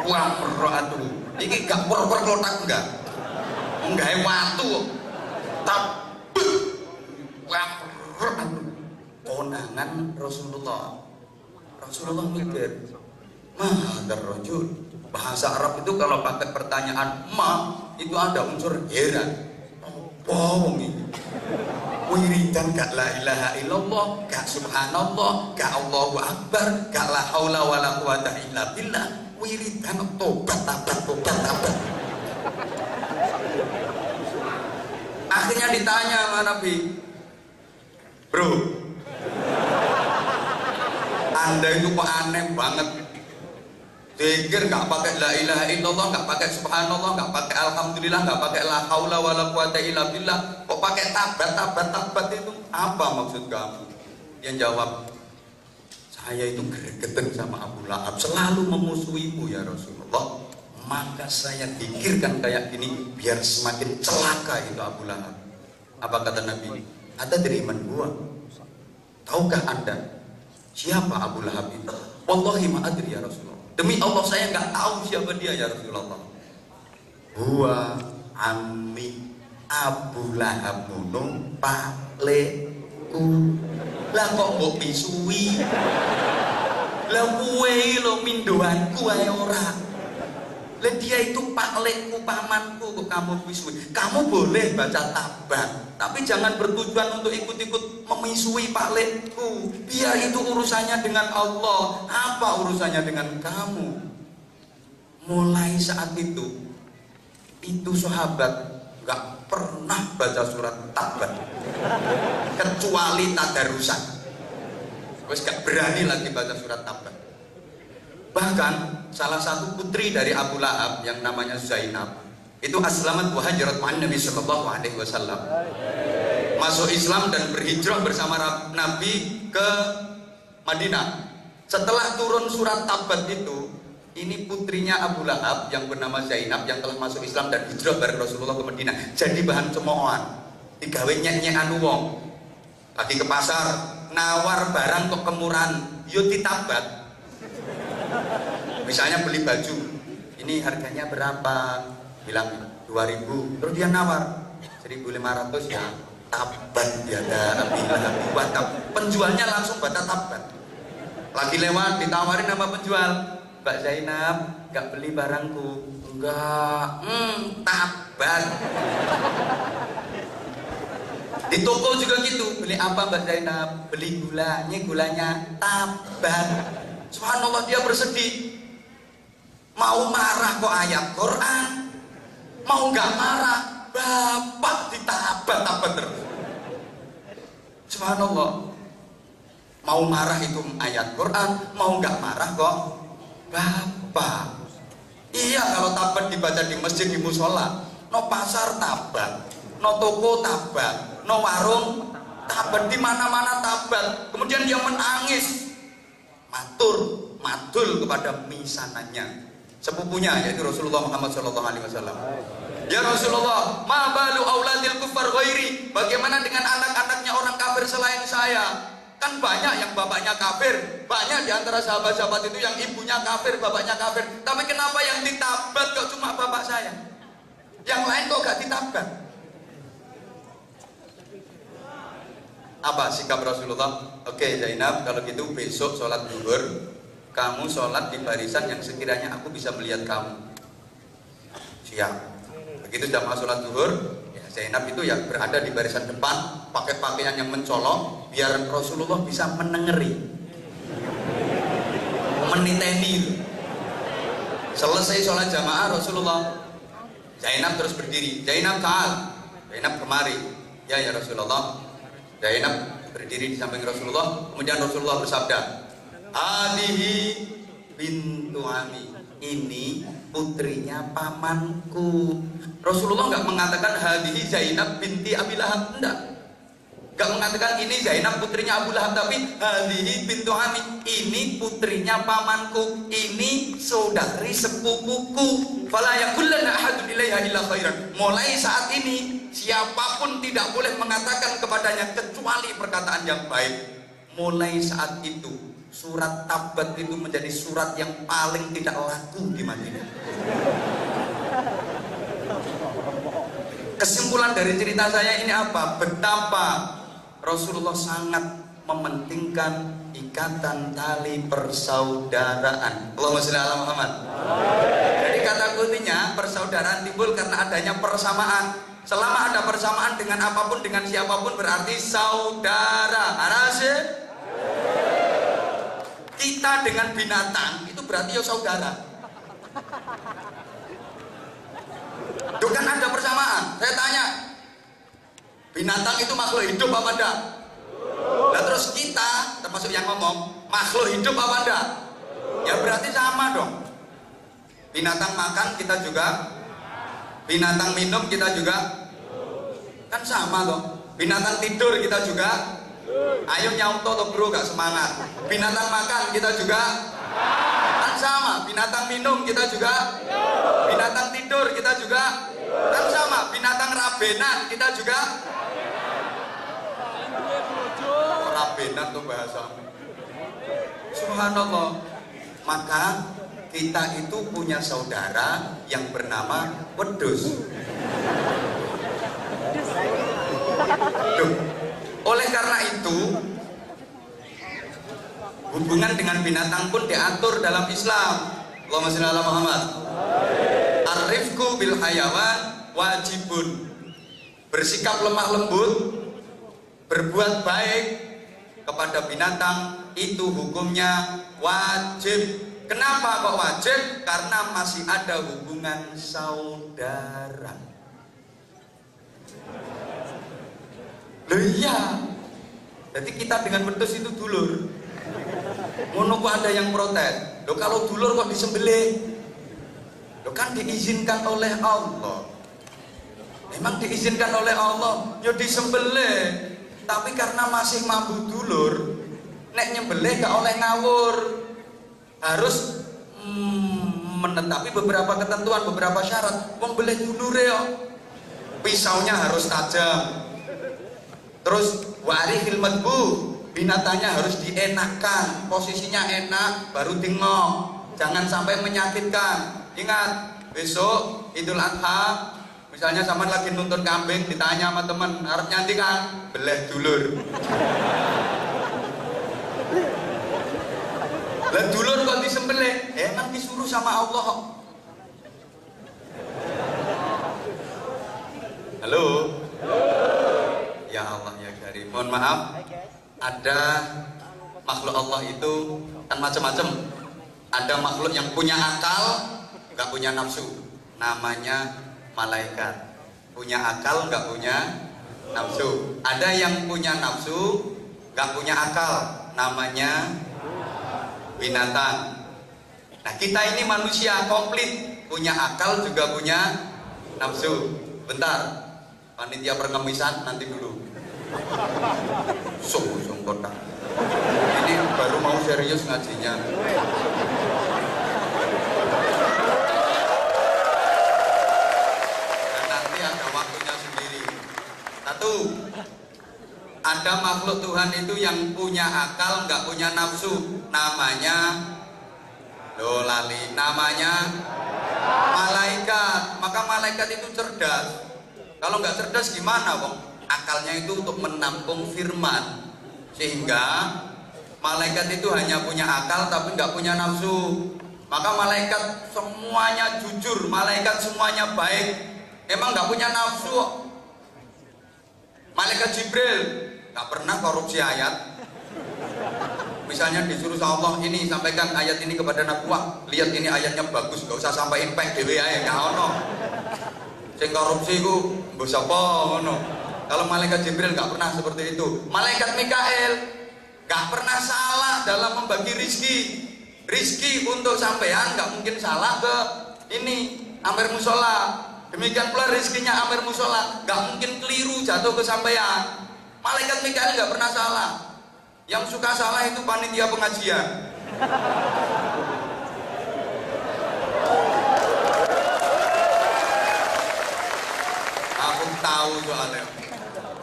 wamro'atu. Ini gak pura-pura kelotak enggak waktu konangan Rasulullah mikir mahadar rajul. Bahasa Arab itu kalau pakai pertanyaan ma itu ada unsur heran. Apa ini? Wiridan gak la ilaha illallah, gak subhanallah, gak Allahu akbar, gak la haula wala quwata illa billah. Wiridan tobat. Akhirnya ditanya sama Nabi, bro, Anda itu kok aneh banget. Pikir nggak pakai la ilaha illallah, nggak pakai subhanallah, nggak pakai alhamdulillah, nggak pakai la haula wala quwata illa billah, kok pakai tabat itu apa maksud kamu? Dia jawab, saya itu gregetan sama Abu Lahab, selalu memusuhimu ya Rasulullah. Maka saya pikirkan kayak gini biar semakin celaka itu Abu Lahab. Apa kata Nabi? Ada dari man gua. Tahukah Anda siapa Abu Lahab itu? Wallahi ma adri ya Rasulullah. Demi Allah saya nggak tahu siapa dia ya Rasulullah. Huwa ammi Abu Lahab munung paleku. Lah kok mbok misui? Lah kuwe lo mindoanku ae ora. Lah dia itu paklekku, pamanku, kok kamu misui. Kamu boleh baca tabat, tapi jangan bertujuan untuk ikut-ikut memisui paklekku. Biar itu urusannya dengan Allah. Apa urusannya dengan kamu? Mulai saat itu sahabat nggak pernah baca surat tabat kecuali tadarusan. Terus gak berani lagi baca surat tabat. Bahkan salah satu putri dari Abu Lahab yang namanya Zainab itu aslamat wa hajarat ma'an Nabi sallallahu alaihi wasallam, masuk Islam dan berhijrah bersama Nabi ke Madinah. Setelah turun surat tabat itu, ini putrinya Abu Lahab yang bernama Zainab yang telah masuk Islam dan hijrah bareng Rasulullah ke Madinah jadi bahan cemoohan, digawe nyek-nyekan wong. Lagi ke pasar nawar barang kok kemurahan, yo ditabat. Misalnya beli baju, ini harganya berapa? Bilang 2000, terus dia nawar 1500 ya. Tabat ya bilang, penjualnya langsung baca tabat. Lagi lewat ditawarin sama penjual, Mbak Zainab, nggak beli barangku? Enggak, tabat. Di toko juga gitu, beli apa Mbak Zainab? Beli gula, ini gulanya tabat. Subhanallah, dia bersedih. Mau marah kok ayat Quran, mau nggak marah bapak ditabat-tabat terus. Subhanallah, mau marah itu ayat Quran, mau nggak marah kok bapak. Iya, kalau tabat dibaca di masjid, di musola, no pasar tabat, no toko tabat, no warung tabat, di mana-mana tabat. Kemudian dia menangis, matur madul kepada misanannya, sepupunya yaitu Rasulullah Muhammad SAW. Ya Rasulullah, ma balu auladil kufar ghairi, bagaimana dengan anak-anaknya orang kafir selain saya? Kan banyak yang bapaknya kafir, banyak di antara sahabat-sahabat itu yang ibunya kafir, bapaknya kafir. Tapi kenapa yang ditabat kok cuma bapak saya? Yang lain kok gak ditabat? Apa sikap Rasulullah? Oke Zainab, kalau gitu besok sholat zuhur kamu sholat di barisan yang sekiranya aku bisa melihat kamu. Siap. Begitu sudah mau sholat zuhur, ya Zainab itu ya berada di barisan depan, pakai pakaian yang mencolok, biar Rasulullah bisa menengeri, meniteni. Selesai sholat jamaah Rasulullah, Zainab terus berdiri. Zainab ta'al, Zainab kemari. Ya Rasulullah. Zainab berdiri di samping Rasulullah. Kemudian Rasulullah bersabda, Adihi bintu Ami, ini putrinya pamanku. Rasulullah nggak mengatakan hadihi Zainab binti Abi Lahab, enggak. Nggak mengatakan ini Zainab putrinya Abu Lahab, tapi hadihi bintu Ami, ini putrinya pamanku, ini saudari sepupuku. Fala yaqulanna ahadun ilaiha illa khairan. Mulai saat ini siapapun tidak boleh mengatakan kepadanya kecuali perkataan yang baik. Mulai saat itu surat Tabat itu menjadi surat yang paling tidak laku di Madinah. Kesimpulan dari cerita saya ini apa? Betapa Rasulullah sangat mementingkan ikatan tali persaudaraan. Allahumma sholli ala Muhammad. Jadi kata kuncinya persaudaraan timbul karena adanya persamaan. Selama ada persamaan dengan apapun, dengan siapapun berarti saudara. Arase? Kita dengan binatang itu berarti ya saudara. Itu kan ada persamaan. Saya tanya, binatang itu makhluk hidup apa enggak? Nah terus kita, termasuk yang ngomong, makhluk hidup apa enggak? Ya berarti sama dong. Binatang makan kita juga, binatang minum kita juga, kan sama dong. Binatang tidur kita juga, ayo nyauto toh bro, gak semangat. Binatang makan kita juga, kan sama. Binatang minum kita juga, binatang tidur kita juga, kan sama. Binatang rabenan kita juga, rabenan tuh bahasa. Subhanallah. Maka kita itu punya saudara yang bernama wedhus. Oleh karena itu hubungan dengan binatang pun diatur dalam Islam. Allahumma sholli ala Muhammad. Ar-rifqu bil hayawan wajibun. Bersikap lemah lembut, berbuat baik kepada binatang itu hukumnya wajib. Kenapa kok wajib? Karena masih ada hubungan saudara. Loh iya. Jadi kita dengan wedhus itu dulur. Ngono kok ada yang protes. Loh kalau dulur kok disembelih? Loh kan diizinkan oleh Allah. Memang diizinkan oleh Allah, ya disembelih. Tapi karena masih mampu dulur, nek nyembelih gak oleh ngawur. Harus menetapi beberapa ketentuan, beberapa syarat. Wong belih dulure yo. Pisaunya harus tajam. Terus warihil madbu, binatangnya harus dienakkan, posisinya enak, baru dingok. Jangan sampai menyakitkan. Ingat, besok Idul Adha, misalnya sama lagi nuntun kambing, ditanya sama teman, harap nyanti kan? Beleh dulur. Lah dulur kok disembelih? Emang disuruh sama Allah. Halo. Ya Allah ya Karim. Mohon maaf. Ada makhluk Allah itu kan macam-macam. Ada makhluk yang punya akal, nggak punya nafsu. Namanya malaikat. Punya akal, nggak punya nafsu. Ada yang punya nafsu, nggak punya akal. Namanya binatang. Nah kita ini manusia komplit, punya akal juga punya nafsu. Bentar, panitia perkemisan nanti dulu. Sungguh kota. Ini baru mau serius ngajinya. Dan nanti ada waktunya sendiri. Satu, ada makhluk Tuhan itu yang punya akal, nggak punya nafsu. Namanya, namanya malaikat. Maka malaikat itu cerdas. Kalau nggak cerdas gimana, Bang? Akalnya itu untuk menampung firman, sehingga malaikat itu hanya punya akal tapi nggak punya nafsu. Maka malaikat semuanya jujur, malaikat semuanya baik, emang nggak punya nafsu. Malaikat Jibril nggak pernah korupsi ayat. Misalnya disuruh sama Allah, ini sampaikan ayat ini kepada Nabi, wah lihat ini ayatnya bagus, gak usah sampaikan pek dewe ae, gak ono. Sing korupsi ku mbok sapa ngono. Kalau malaikat Jibril nggak pernah seperti itu. Malaikat Mikael nggak pernah salah dalam membagi rizki. Rizki untuk sampean nggak mungkin salah ke ini Amir Musola. Demikian pula rizkinya Amir Musola nggak mungkin keliru jatuh ke sampean. Malaikat Mikael nggak pernah salah. Yang suka salah itu panitia pengajian. Aku tahu soalnya.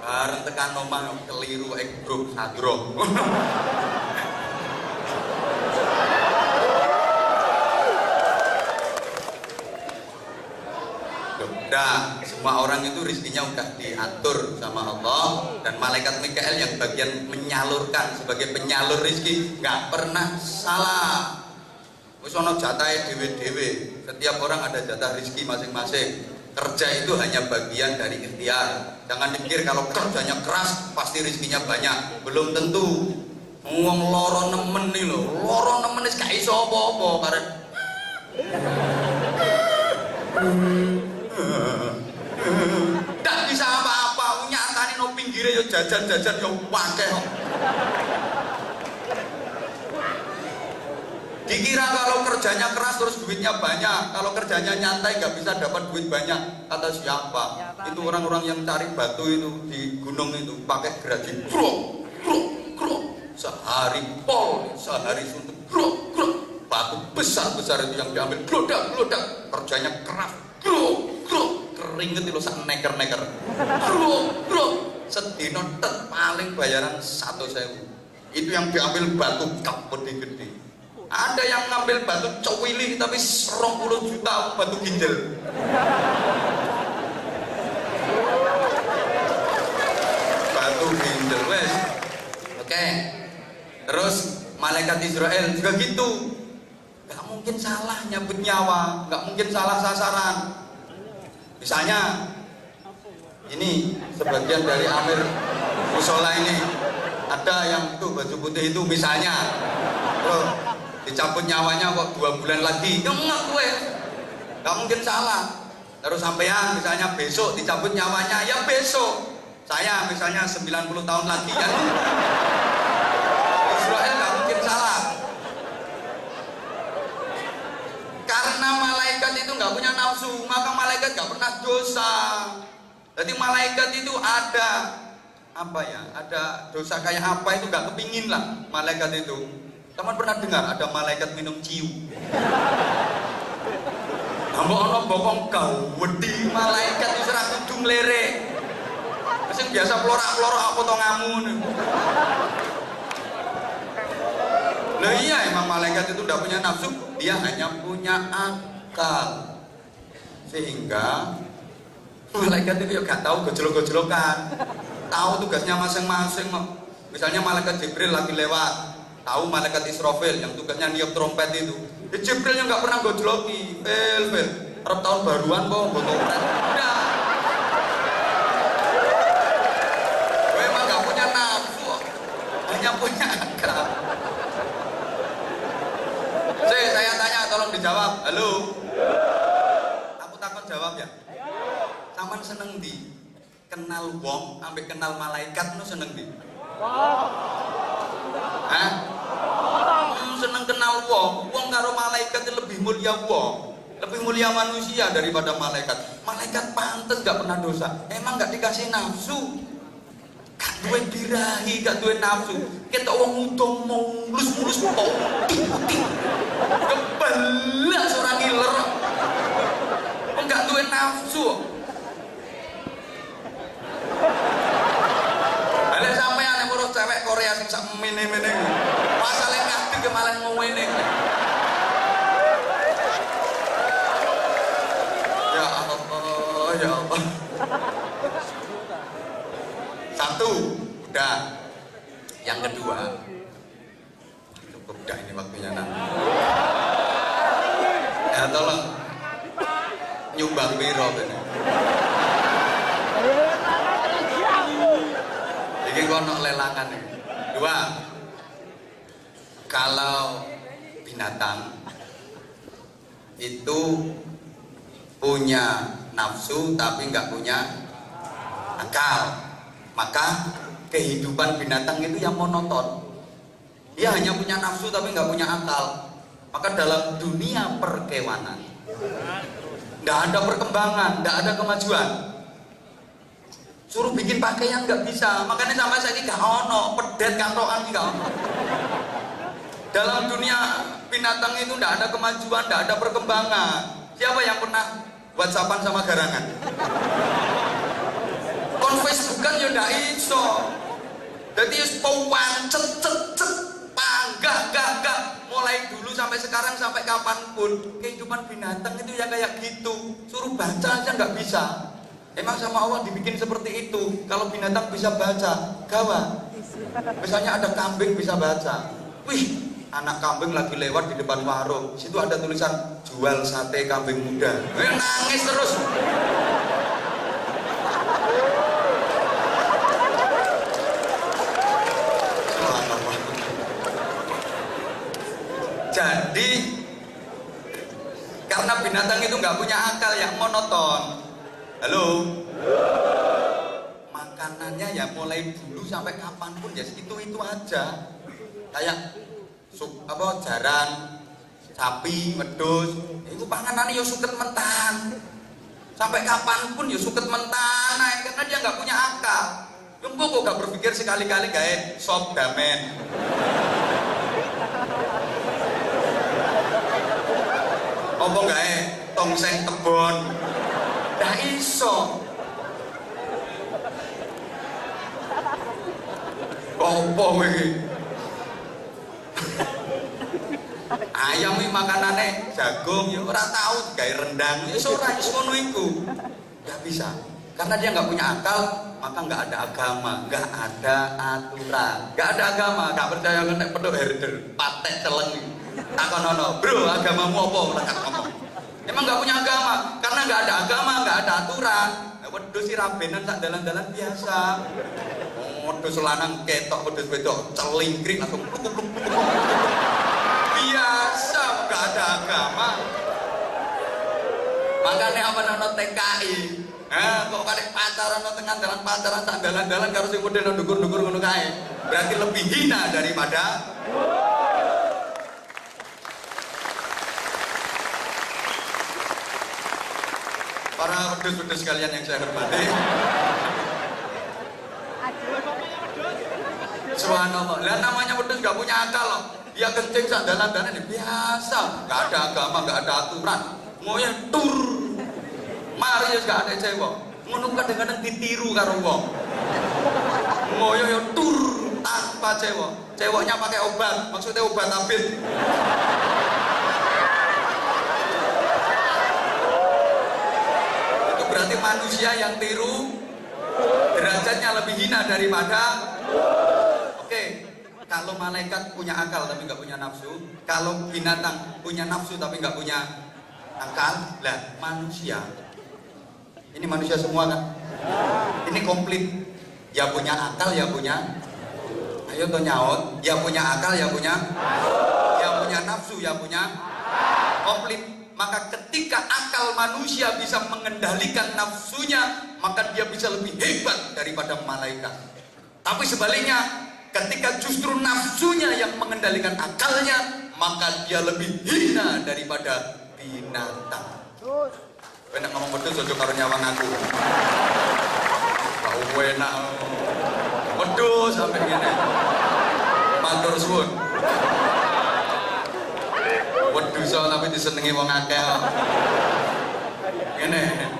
Bareng tekan omah keliru grup sadro. Nah, semua orang itu rizkinya udah diatur sama Allah, dan malaikat Mikael yang bagian menyalurkan sebagai penyalur rizki nggak pernah salah. Wis ono jatahe dhewe-dhewe. Setiap orang ada jatah rizki masing-masing. Kerja itu hanya bagian dari ikhtiar. Jangan dipikir kalau kerjanya keras pasti rizkinya banyak. Belum tentu. Wong loro nemen nih lho. Loro nemen wis gak iso apa-apa karena tak bisa apa-apa. Nyatane no pinggire yo jajan-jajan yo akeh kok. Dikira kalau kerjanya keras terus duitnya banyak, kalau kerjanya nyantai nggak bisa dapat duit banyak. Kata siapa? Itu orang-orang yang cari batu itu di gunung itu pakai gergaji, krok, krok, krok, sehari pol, sehari suntuk, krok, krok, batu besar-besar itu yang diambil, glodak, glodak, kerjanya keras, krok, krok, keringet itu sak neker-neker, krok, krok, sedino paling bayaran 1.000. Itu yang diambil batu kaput gede. Ada yang ngambil batu cowili tapi 20 juta batu ginjal. Batu ginjal wes. Oke. Terus malaikat Israel juga gitu. Gak mungkin salah nyabut nyawa, gak mungkin salah sasaran. Misalnya ini sebagian dari Amir Musola ini ada yang itu baju putih itu misalnya. Loh, dicabut nyawanya kok 2 bulan lagi, enggak gue, gak mungkin salah. Terus sampean misalnya besok dicabut nyawanya, ya besok. Saya misalnya 90 tahun lagi kan, Israel gak mungkin salah. Karena malaikat itu gak punya nafsu, maka malaikat gak pernah dosa. Jadi malaikat itu ada apa ya, ada dosa kayak apa itu gak kepingin lah malaikat itu. Teman pernah dengar ada malaikat minum ciu? Ambok ono bokong kau wedi malaikat itu ora kudu mlere. Sing biasa plorak-plorak apa to ngamun. Lah iya emang malaikat itu tidak punya nafsu, dia hanya punya akal. Sehingga malaikat itu ya gak tahu gojlok-gojlokan. Tahu tugasnya masing-masing. Misalnya malaikat Jibril lagi lewat, tahu malaikat Israfil yang tugasnya niup trompet itu. Jibril yang nggak pernah gojloki, fel. Arab tahun baruan kok bawa trompet. Udah. Gue emang nggak punya nafsu, hanya punya akal. Saya tanya, tolong dijawab. Halo. Aku takut jawab ya. Saman seneng di kenal wong, ambek kenal malaikat, nu seneng di. Hah? Seneng kenal wong karo malaikat itu lebih mulia wong, lebih mulia manusia daripada malaikat. Malaikat pantes gak pernah dosa, emang gak dikasih nafsu, gak duwe birahi, gak duwe nafsu. Ketok wong udong mulus-mulus putih-putih. Kebelas ora ngiler. Wong gak duwe nafsu. Ada sampean yang urus cewek Korea sing sak mene-mene. Masalahe ngadeg ke malah ngene. Ya Allah, ya Allah. Satu, udah. Yang kedua, cukup dah ini waktunya nak. Ya tolong nyumbang piro ini. Ini kono lelangan nih. Dua, kalau binatang itu punya nafsu tapi nggak punya akal, maka kehidupan binatang itu yang monoton. Dia hanya punya nafsu tapi nggak punya akal. Maka dalam dunia perkewanan nggak ada perkembangan, nggak ada kemajuan. Suruh bikin pakaian nggak bisa, makanya sampai saya ini gak ono pedet kantokan gak ono. Dalam dunia binatang itu nggak ada kemajuan, nggak ada perkembangan. Siapa yang pernah WhatsAppan sama garangan? Facebookan ya ndak iso. Jadi pancet cet panggah mulai dulu sampai sekarang sampai kapanpun kehidupan binatang itu ya kayak gitu. Suruh baca aja nggak bisa. Emang sama Allah dibikin seperti itu. Kalau binatang bisa baca, gawat. Misalnya ada kambing bisa baca. Wih, anak kambing lagi lewat di depan warung. Situ ada tulisan jual sate kambing muda. Nangis terus. Jadi karena binatang itu nggak punya akal, yang monoton. Halo. Makanannya ya mulai dulu sampai kapanpun ya itu aja. Kayak sup apa jaran, sapi, wedhus. Itu panganannya ya suket mentan. Sampai kapanpun ya suket mentan. Nah, karena dia nggak punya akal. Yang kok gak berpikir sekali-kali gawe sop damen. Apa gawe tongseng kebon. Ndak iso. Apa iki? Ayam iki makanane jagung ya ora tahu gawe rendang. Ya ora iso ngono iku. Enggak bisa. Karena dia nggak punya akal, maka nggak ada agama, nggak ada aturan, nggak ada agama. Nggak percaya nek pedok herder, patek celeng. Takonono, bro, agamamu apa? Mereka ngomong. Emang nggak punya agama, karena nggak ada agama, nggak ada aturan. Wedhus si rabenan sak dalan-dalan biasa. Wedhus lanang ketok, wedhus wedok celingkrik langsung pluk. Biasa, nggak ada agama. Makanya apa nano TKI? Kok kadek pacaran no tengah jalan pacaran tak dalan-dalan karo sing model ndukur-ndukur ngono kae. Berarti lebih hina daripada para wedhus-wedhus sekalian yang saya hormati. Subhanallah. Lah namanya wedhus gak punya akal loh. Dia kencing sak dalan-dalan biasa, gak ada agama, gak ada aturan. Mau yang tur mari ya gak ada cewek. Ngono kadang-kadang ditiru karo wong. Ngoyo yo tur tanpa cewek. Ceweknya pakai obat, maksudnya obat tabir. Itu berarti manusia yang tiru derajatnya lebih hina daripada. Oke, kalau malaikat punya akal tapi nggak punya nafsu, kalau binatang punya nafsu tapi nggak punya akal, lah manusia. Ini manusia semua kan? Ini komplit. Ya punya akal, ya punya. Ayo tuh nyaut. Ya punya akal, ya punya. Ya punya nafsu, ya punya. Komplit. Maka ketika akal manusia bisa mengendalikan nafsunya, maka dia bisa lebih hebat daripada malaikat. Tapi sebaliknya, ketika justru nafsunya yang mengendalikan akalnya, maka dia lebih hina daripada binatang. Enak ngomong betul, jojo karo nyawang aku. Kau enak. Waduh, sampai gini. Matur suwun. Waduh, so tapi disenengi wong akeh kok. Ngene.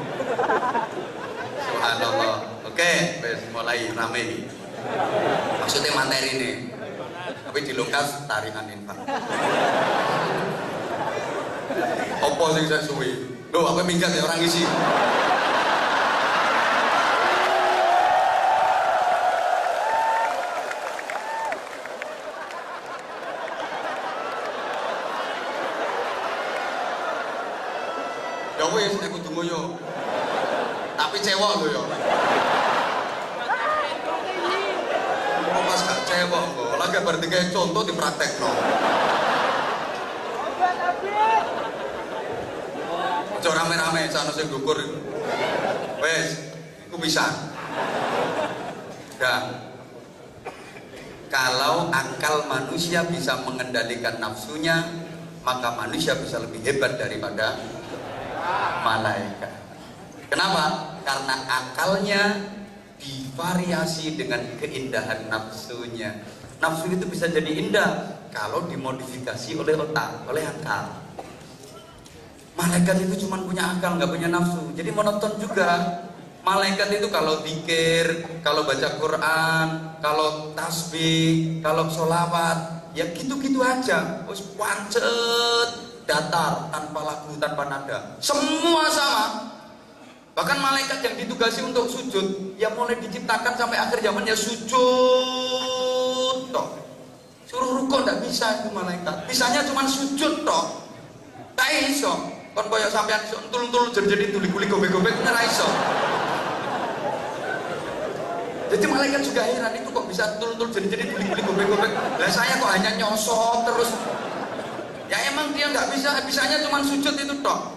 Subhanallah. Oke, wis mulai rame iki. Maksudnya materi ini. Tapi dilungkas tarikan infak. Apa sing saya suwi? Loh, apa minggat ya orang isi? Ya wis nek kudu ngoyo. Tapi cewek lho ya. Kok pas gak cewek kok. Lagi berarti kayak contoh dipraktekno. Aja rame-rame sana sing gugur iku. Wis, iku bisa. Dan kalau akal manusia bisa mengendalikan nafsunya, maka manusia bisa lebih hebat daripada malaikat. Kenapa? Karena akalnya divariasi dengan keindahan nafsunya. Nafsu itu bisa jadi indah kalau dimodifikasi oleh otak, oleh akal. Malaikat itu cuma punya akal, nggak punya nafsu. Jadi monoton juga. Malaikat itu kalau zikir, kalau baca Quran, kalau tasbih, kalau sholawat, ya gitu-gitu aja. Terus pancet, datar, tanpa lagu, tanpa nada. Semua sama. Bahkan malaikat yang ditugasi untuk sujud, ya mulai diciptakan sampai akhir zaman ya sujud toh. Suruh rukuk nggak bisa itu malaikat. Bisanya cuma sujud toh. Tak iso. Kon koyo sampean iso entul-entul jadi tuli-kuli gobek-gobek ora iso. Jadi malaikat juga heran itu kok bisa entul-entul jadi tuli-kuli gobek-gobek. Lah saya kok hanya nyosot terus. Ya emang dia nggak bisa, bisanya cuma sujud itu toh.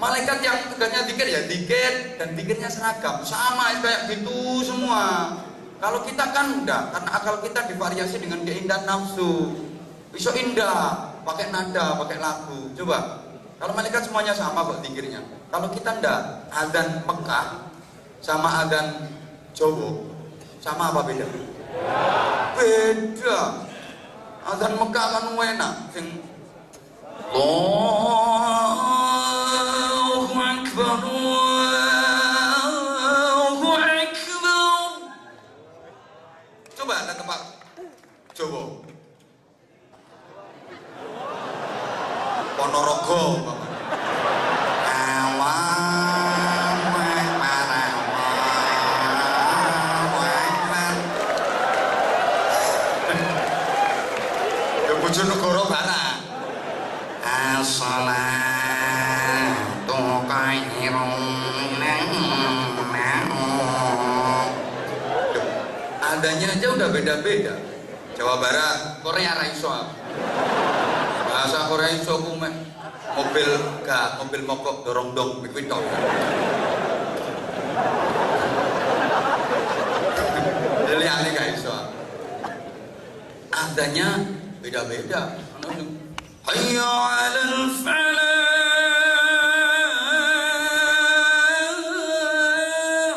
Malaikat yang tugasnya zikir ya zikir dan zikirnya seragam, sama kayak gitu semua. Kalau kita kan enggak, karena akal kita divariasi dengan keindahan nafsu. Bisa indah, pakai nada, pakai lagu. Coba, kalau malaikat semuanya sama kok zikirnya. Kalau kita enggak, adzan Mekah sama adzan Jawa, sama apa beda? Beda. Adzan Mekah kan enak, sing Allahu Akbar, Allahu Akbar. Coba ada tempat Jawa. Ponorogo Bojonegoro barang as-salatu khairun adanya aja udah beda-beda. Jawa Barat, Korea raiso. Bahasa Korea iso kume mobil mogok dorong dong kuwi tok. Liyane gak iso. Adanya beda-beda. Hayya 'alal falah.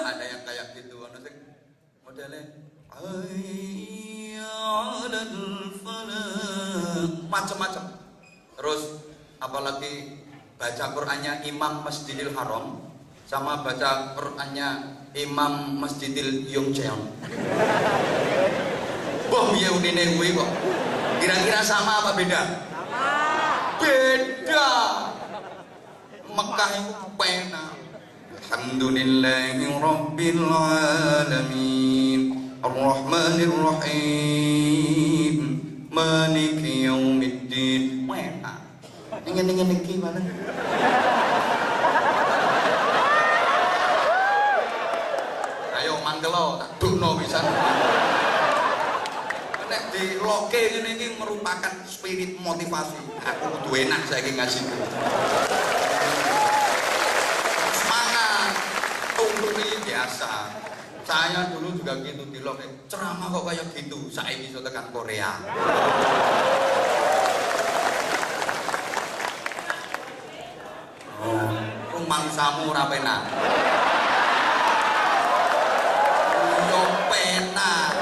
Ada yang kayak gitu ana sing modele hayya 'alal falah. Macam-macam. Terus apalagi baca Qur'annya Imam Masjidil Haram sama baca Qur'annya Imam Masjidil Yongcheon. Boh piye unine kuwi kok? Kira-kira sama apa beda? Sama. Beda. Mekah itu pena. Alhamdulillahi rabbil alamin. Ar-Rahmanir Rahim. Maliki yaumiddin. Pena. Ingin iki mana? Ayo manggelo tak duno pisan. Nek di loke ngene iki merupakan spirit motivasi. Aku kudu enak saiki ngaji. Semangat. Untuk ini biasa. Saya dulu juga gitu di loke. Ceramah kok kayak gitu. Saya bisa tekan Korea. Oh, rumangsamu ora penak. Yo penak.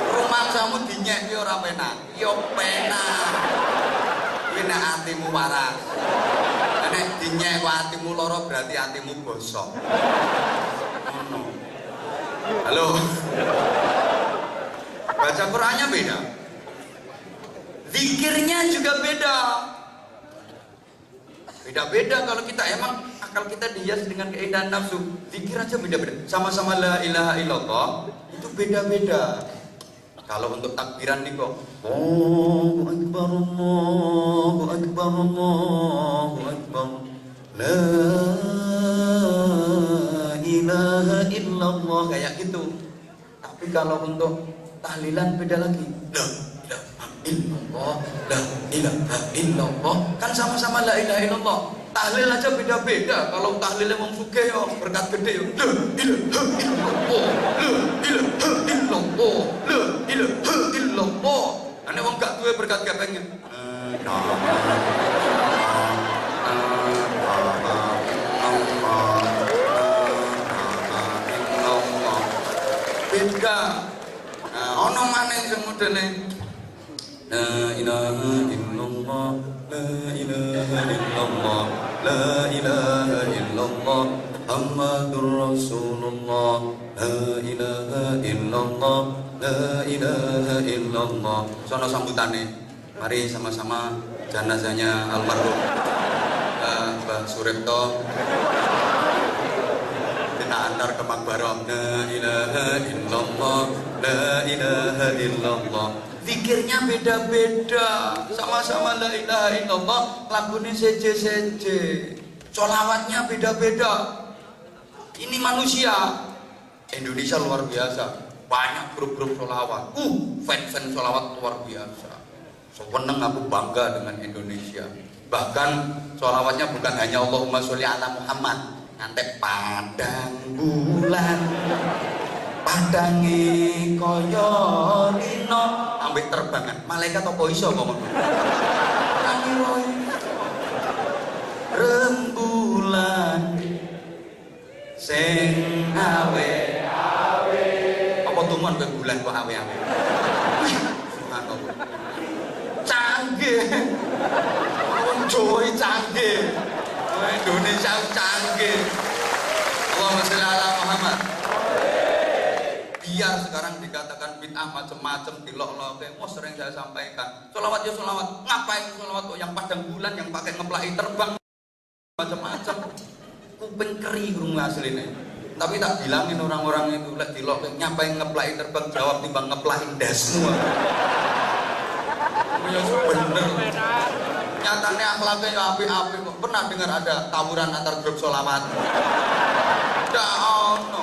Rumangsamu dinyek yo ora penak. Yo penak. Kuwi nek atimu waras. Nek dinyek kok atimu lara berarti atimu bosok. Ngono. Halo. Baca Qur'annya beda. Zikirnya juga beda. Beda-beda kalau kita emang akal kita dihias dengan keindahan nafsu. Zikir aja beda-beda. Sama-sama la ilaha illallah itu beda-beda. Kalau untuk takbiran nih kok Allahu Akbar, Allahu Akbar, Allahu Akbar, la ilaha illallah, kayak gitu. Tapi kalau untuk tahlilan beda lagi. La ilaha illallah, la ilaha illallah, kan sama-sama la ilaha illallah. Tahlil aja beda-beda. Kalau tahlilnya wong sugih yo berkat gede yo la ilaha illallah, la ilaha illallah, la ilaha illallah. Ane wong gak duwe berkat gepengnya. Beda. Ono maneh sing modele la ilaha illallah, la ilaha illallah, la ilaha illallah, Muhammadur Rasulullah, la ilaha illallah, la ilaha illallah. Sono sambutane. Mari sama-sama jenazahnya almarhum Mbah Suripto kita antar ke makbarah. La ilaha illallah, la ilaha illallah. Zikirnya beda-beda, sama-sama la ilaha illallah, lagunya seje-seje, sholawatnya beda-beda. Ini manusia. Indonesia luar biasa, banyak grup-grup sholawat. Fan-fan sholawat luar biasa. Sewenang aku bangga dengan Indonesia. Bahkan sholawatnya bukan hanya Allahumma sholli ala Muhammad, ngantek padang bulan, padange kaya lino, ambek terbangan malaikat apa iso ngomong rembulan sing awe-awe, apa tuman ke bulan kok awe-awe. Subhanallah, canggih wong Jawa canggih, Indonesia canggih. Allahumma sholli ala Muhammad. Biar sekarang dikatakan bid'ah macam-macam dilok-lok, mau sering saya sampaikan. Sholawat ya sholawat, ngapain sholawat kok yang padang bulan, yang pakai ngeplaki terbang macam-macam. Kuping keri rumah aslinya. Tapi tak bilangin orang-orang itu lek dilok ngapain ngeplaki terbang, jawab timbang ngeplaki dasmu. Ya bener. Nyatanya akhlaknya ya apik-apik kok. Pernah dengar ada tawuran antar grup sholawat? Ndak ono.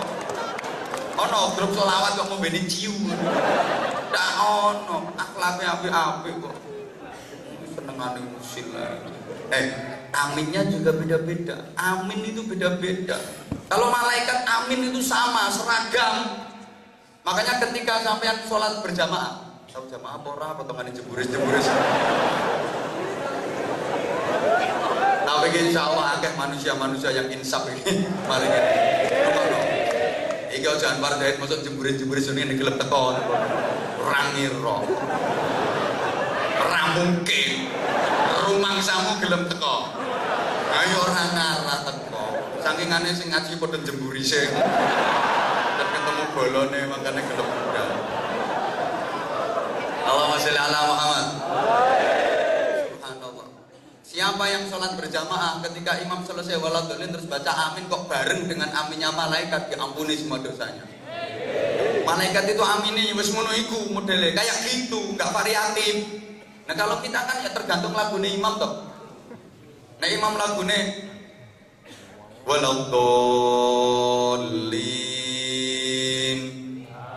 Ono grup sholawat kok membeni ciu. Ndak ono. Akhlaknya apik-apik kok. Senengane musil lagi. Aminnya juga beda-beda. Amin itu beda-beda. Kalau malaikat amin itu sama, seragam. Makanya ketika sampean sholat berjamaah, tahu jamaah apa ora, potongane jeburis-jeburis. Tapi insya Allah akeh manusia-manusia yang insaf ini. Mari iki jangan parjait masuk jeburis-jeburis ini gelem teko. Ora ngira. Ora mungkin. Rumangsamu gelem teko. Ayo ora ngarah teko. Sangingane sing ngaji padha jemburise. Dan ketemu bolone makane gelem budal. Allahumma sholli ala Muhammad. Subhanallah. Siapa yang sholat berjamaah ketika imam selesai waladhdallin terus baca amin kok bareng dengan aminnya malaikat, diampuni semua dosanya. Malaikat itu aminnya wis ngono iku modele kayak gitu, enggak variatif. Nah kalau kita kan ya tergantung lagune imam toh. Nah imam lagune waladhdallin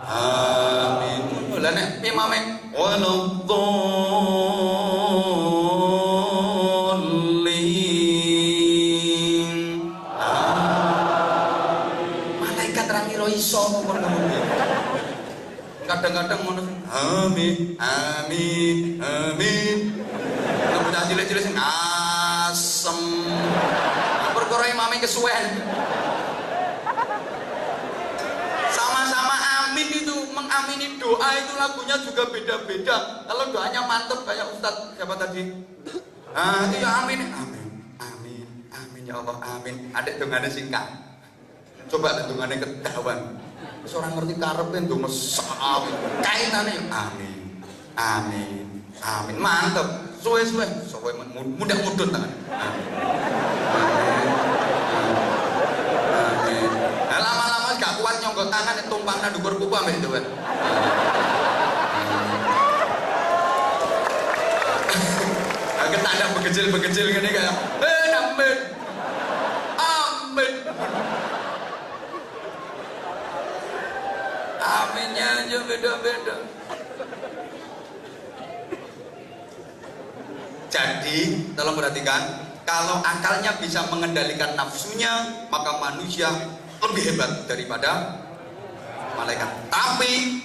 amin. Lah nek imame waladhdallin malaikat ra ngira iso ngomong-ngomong. Kadang-kadang ngono amin amin amin. Kemudian cilik-cilik sing asem. Perkara imame kesuwen. aminin doa itu lagunya juga beda-beda. Kalau doanya mantep kayak Ustadz siapa tadi? Nah, itu ya amin, amin, amin, amin ya Allah, amin. Adek dongane singkat. Coba dongane ketahuan. Terus orang ngerti karepe ndonga mesam. Kaitane ya amin, amin, amin. Mantep. Suwe-suwe, mudah mudun tangan. Amin. Amin. Nah, lama-lama gak kuat nyonggot tangan tumpang nang dhuwur kuku ambek itu kan. Agak tanda begecil gini kayak amin. Amin. Aminnya aja beda-beda. Jadi, tolong perhatikan, kalau akalnya bisa mengendalikan nafsunya, maka manusia lebih hebat daripada malaikat. Tapi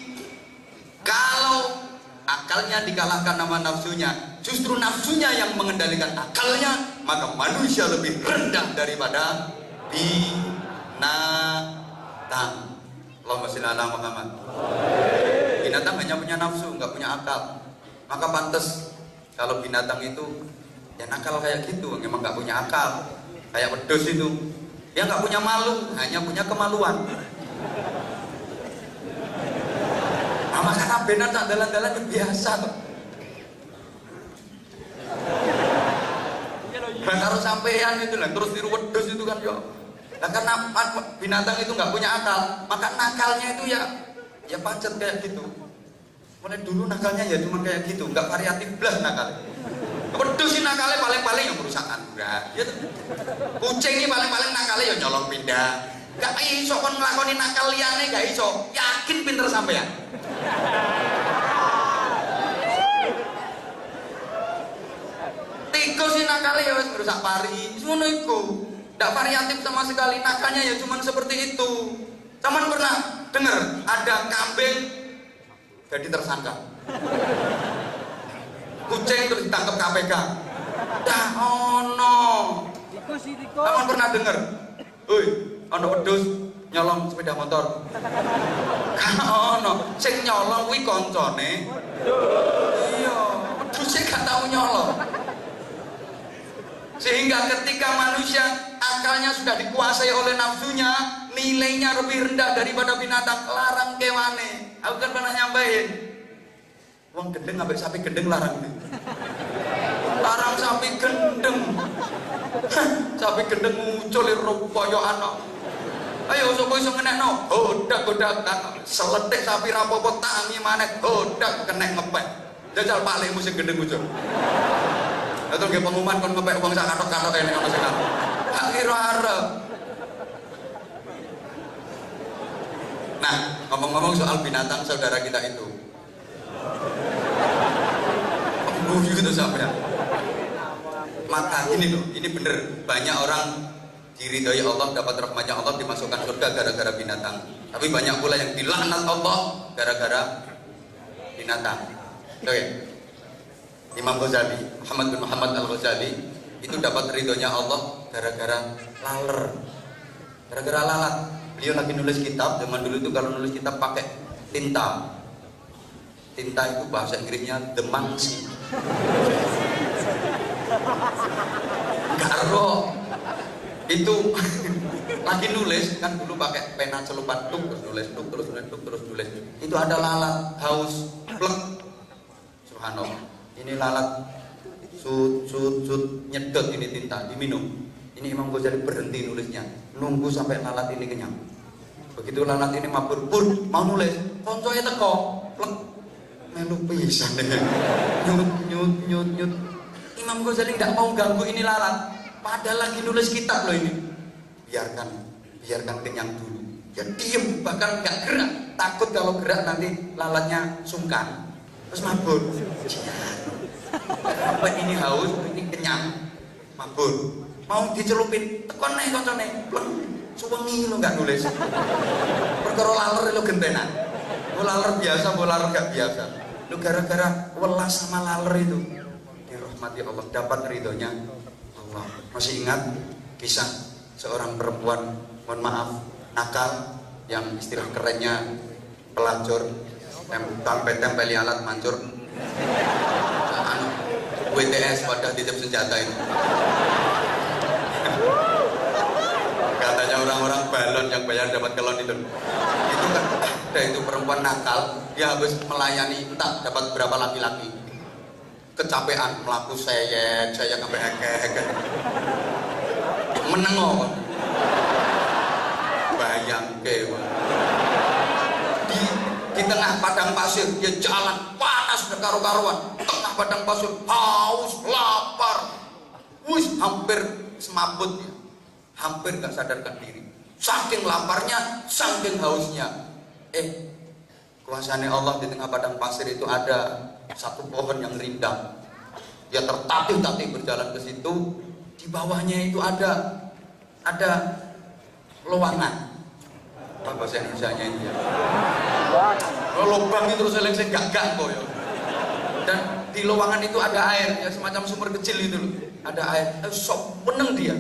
kalau akalnya dikalahkan sama nafsunya, justru nafsunya yang mengendalikan akalnya, maka manusia lebih rendah daripada binatang. Allahumma sholli ala Muhammad. Binatang hanya punya nafsu, nggak punya akal. Maka pantas kalau binatang itu ya nakal kayak gitu, memang nggak punya akal. Kayak wedhus itu, dia nggak punya malu, hanya punya kemaluan. Nah, karena binatang dalan-dalan biasa kok. Nah, kalau sampean itu lah terus tiru wedhus itu kan yo. Nah, karena binatang itu nggak punya akal, maka nakalnya itu ya pacet kayak gitu. Mulai dulu nakalnya ya cuma kayak gitu, nggak variatif belas nakalnya. Wedhus sih nakalnya paling-paling yang merusak anggrek. Ya, kucing ini paling-paling nakalnya ya nyolong pindah. Gak iso kon nglakoni nakal liyane gak iso. Yakin pinter sampean. Tikus sih nakalnya ya wis merusak pari. Ngono iku. Nggak variatif sama sekali, nakalnya ya cuma seperti itu. Cuman pernah dengar ada kambing jadi tersangka, kucing terus ditangkap KPK. Dah ono. Cuman pernah dengar, ono wedhus nyolong sepeda motor. Ono, sing nyolong kuwi koncone. Iya, wedhus gak tahu nyolong. Sehingga ketika manusia akalnya sudah dikuasai oleh nafsunya, nilainya lebih rendah daripada binatang. Larang kewane. Aku kan pernah nyampein, wong gendeng sampai sapi gendeng larang. Larang sapi gendeng. Sapi gendeng muncul di koyo anak. Ayo sapa iso ngenekno? Godak-godakan. Seletik sapi rapopo tangi maneh godak kenek ngepek. Jajal palikmu sing gendeng muncul. Atau nggih pengumuman kon ngepek wong sak kathok-kathok kene ono sing arep. Tak kira arep. Nah, ngomong-ngomong soal binatang saudara kita itu. Guyu itu sampean. Maka ini loh, ini bener banyak orang diridhoi Allah, dapat rahmatnya Allah, dimasukkan surga gara-gara binatang. Tapi banyak pula yang dilaknat Allah gara-gara binatang. Oke. Imam Ghazali, Muhammad bin Muhammad Al-Ghazali itu dapat ridhonya Allah gara-gara laler. Gara-gara lalat. Beliau lagi nulis kitab, zaman dulu itu kalau nulis kitab pakai tinta. Tinta itu bahasa Inggrisnya demansi. Garo. Itu lagi nulis kan dulu pakai pena celupan terus nulis. Itu ada lalat, haus, plek. Subhanallah. Ini lalat sut nyedot ini tinta diminum. Ini Imam Ghazali berhenti nulisnya, nunggu sampai lalat ini kenyang. Begitu lalat ini mabur pur mau nulis, koncoe teko plek melu pisan nyut. Imam Ghazali tidak mau ganggu ini lalat, padahal lagi nulis kitab loh ini. Biarkan kenyang dulu. Ya diem, bahkan nggak gerak, takut kalau gerak nanti lalatnya sungkan. Terus mabur. Apa ini haus, ini kenyang. Mabur. Mau dicelupin, tekon nih koncone. Suwengi lo nggak nulis. Perkara laler lo gentenan. Lo laler biasa, lo laler nggak biasa. Lo gara-gara welas sama laler itu dirahmati Allah, dapat ridhonya Allah. Masih ingat kisah seorang perempuan, mohon maaf, nakal, yang istilah kerennya pelacur, tempeli alat mancur. Anu WTS wadah titip senjata itu. Katanya orang-orang balon yang bayar dapat kelon itu kan ada itu perempuan nakal, dia habis melayani entah dapat berapa laki-laki, kecapean melaku saya sampai heke menengok bayang ke di tengah padang pasir dia jalan panas karu-karuan, tengah padang pasir haus lapar, hampir semaput ya. Hampir gak sadarkan diri, saking laparnya, saking hausnya. Kuasanya Allah di tengah padang pasir itu ada satu pohon yang rindang. Dia tertatih-tatih berjalan ke situ. Di bawahnya itu ada lowongan. Apa bahasa Indonesianya ini ya? Lubang itu terus selesai gagak kok ya. Dan di lowongan itu ada air, ya semacam sumber kecil itu loh. Ada air, sok peneng dia.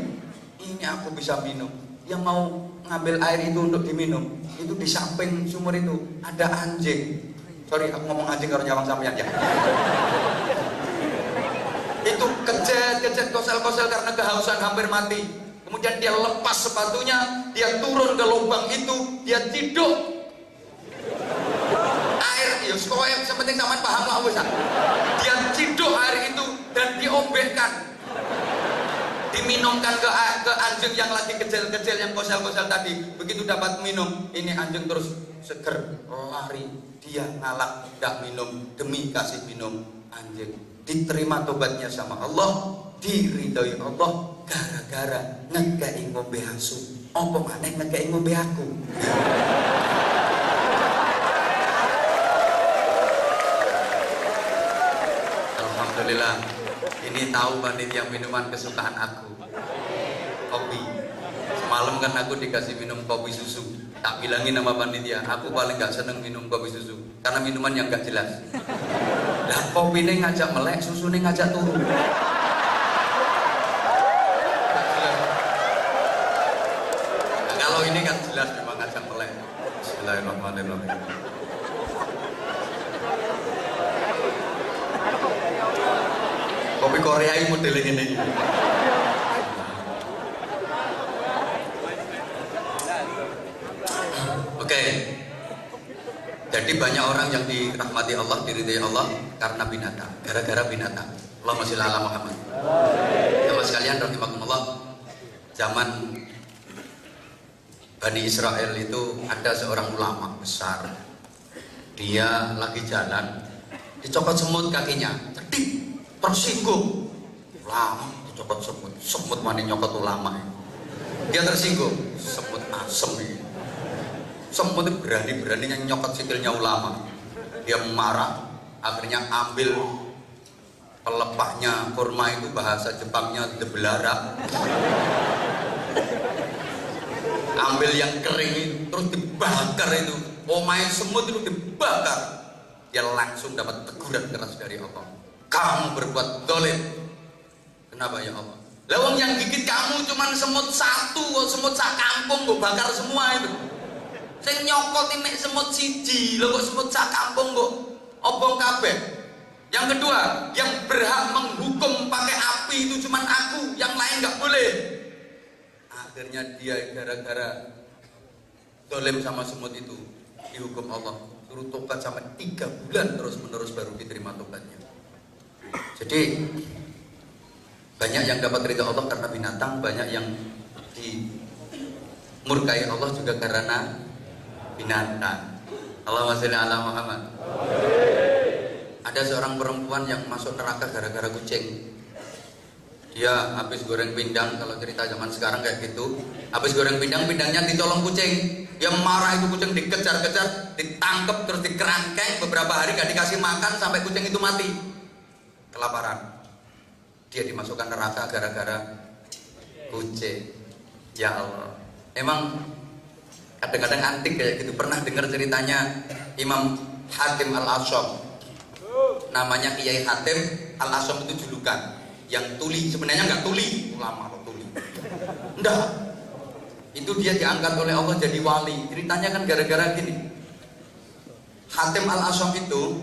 Ini aku bisa minum. Yang mau ngambil air itu untuk diminum, itu di samping sumur itu ada anjing. Sorry, aku ngomong anjing kalau nyawang sampean ya. Itu kejet kosel-kosel karena kehausan hampir mati. Kemudian dia lepas sepatunya, dia turun ke lubang itu, dia tidur. Air, ya sekolah sepenting sampean paham lah wis. Dia tidur air itu dan diombekkan. Diminumkan ke anjing yang lagi kecil-kecil yang kosel-kosel tadi. Begitu dapat minum, ini anjing terus seger lari, dia ngalak gak minum demi kasih minum anjing. Diterima tobatnya sama Allah, diridhoi Allah gara-gara ngekei ngombe asu. Apa maneh ngekei ngombe aku? Alhamdulillah. Ini tahu panitia minuman kesukaan aku, kopi. Semalam kan aku dikasih minum kopi susu. Tak bilangin nama panitia, aku paling gak seneng minum kopi susu karena minuman yang gak jelas. Nah kopi ini ngajak melek, susu ini ngajak turun. Nah, kalau ini kan jelas memang ngajak melek. Bismillahirrahmanirrahim. Kopi Korea ini model ini. Oke. Jadi banyak orang yang dirahmati Allah, diridhai Allah karena binatang, gara-gara binatang. Allahumma sholli ala Muhammad. Teman sekalian rahimakumullah, zaman Bani Israel itu ada seorang ulama besar. Dia lagi jalan, dicopot semut kakinya, cedik. Tersinggung, lama dicopot semut mani nyokot ulama. Dia tersinggung, semut asem ini. Semut itu berani-beraninya nyokot sikilnya ulama. Dia marah, akhirnya ambil pelepahnya kurma itu, bahasa Jepangnya debelara. Ambil yang kering itu, terus dibakar itu. Omae semut itu dibakar. Dia langsung dapat teguran keras dari Allah. Kamu berbuat dolim. Kenapa ya Allah? Lawang yang gigit kamu cuman semut satu, semut sak kampung kok bakar semua itu. Saya nyokot ini semut siji, lo kok semut sak kampung kok obong kabeh. Yang kedua, yang berhak menghukum pakai api itu cuman aku, yang lain nggak boleh. Akhirnya dia gara-gara dolim sama semut itu dihukum Allah, suruh tobat sampai 3 bulan terus-menerus baru diterima tobatnya. Jadi banyak yang dapat ridha Allah karena binatang, banyak yang dimurkai Allah juga karena binatang. Allahumma sholli ala Muhammad. Ada seorang perempuan yang masuk neraka gara-gara kucing. Dia habis goreng pindang, kalau cerita zaman sekarang kayak gitu. Habis goreng pindang, pindangnya ditolong kucing. Dia marah, itu kucing dikejar-kejar, ditangkap terus dikerangkeng. Beberapa hari gak dikasih makan sampai kucing itu mati. Kelaparan. Dia dimasukkan neraka gara-gara kucing. Ya Allah. Emang kadang-kadang antik kayak gitu. Pernah dengar ceritanya Imam Hatim Al-Asyam. Namanya Kiai Hatim Al-Asyam itu julukan. Yang tuli, sebenarnya nggak tuli, ulama atau tuli. Enggak. Itu dia diangkat oleh Allah jadi wali. Ceritanya kan gara-gara gini. Hatim Al-Asyam itu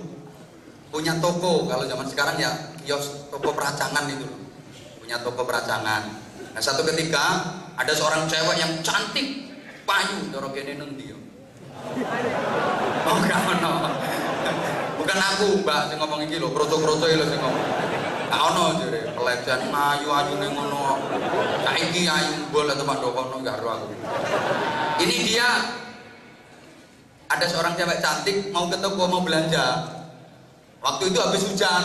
punya toko, kalau zaman sekarang ya kios toko peracangan itu, punya toko peracangan. Nah satu ketika ada seorang cewek yang cantik, payu, dorong gini nanti. Oh enggak, no. Bukan aku mbak, saya ngomong ini loh, kroco-kroco itu saya ngomong. Gak ono jadi pelecehan ayu nih ngono. Saiki ayu boleh tempat dokono gak aku. Ini dia ada seorang cewek cantik mau ke toko mau belanja. Waktu itu habis hujan,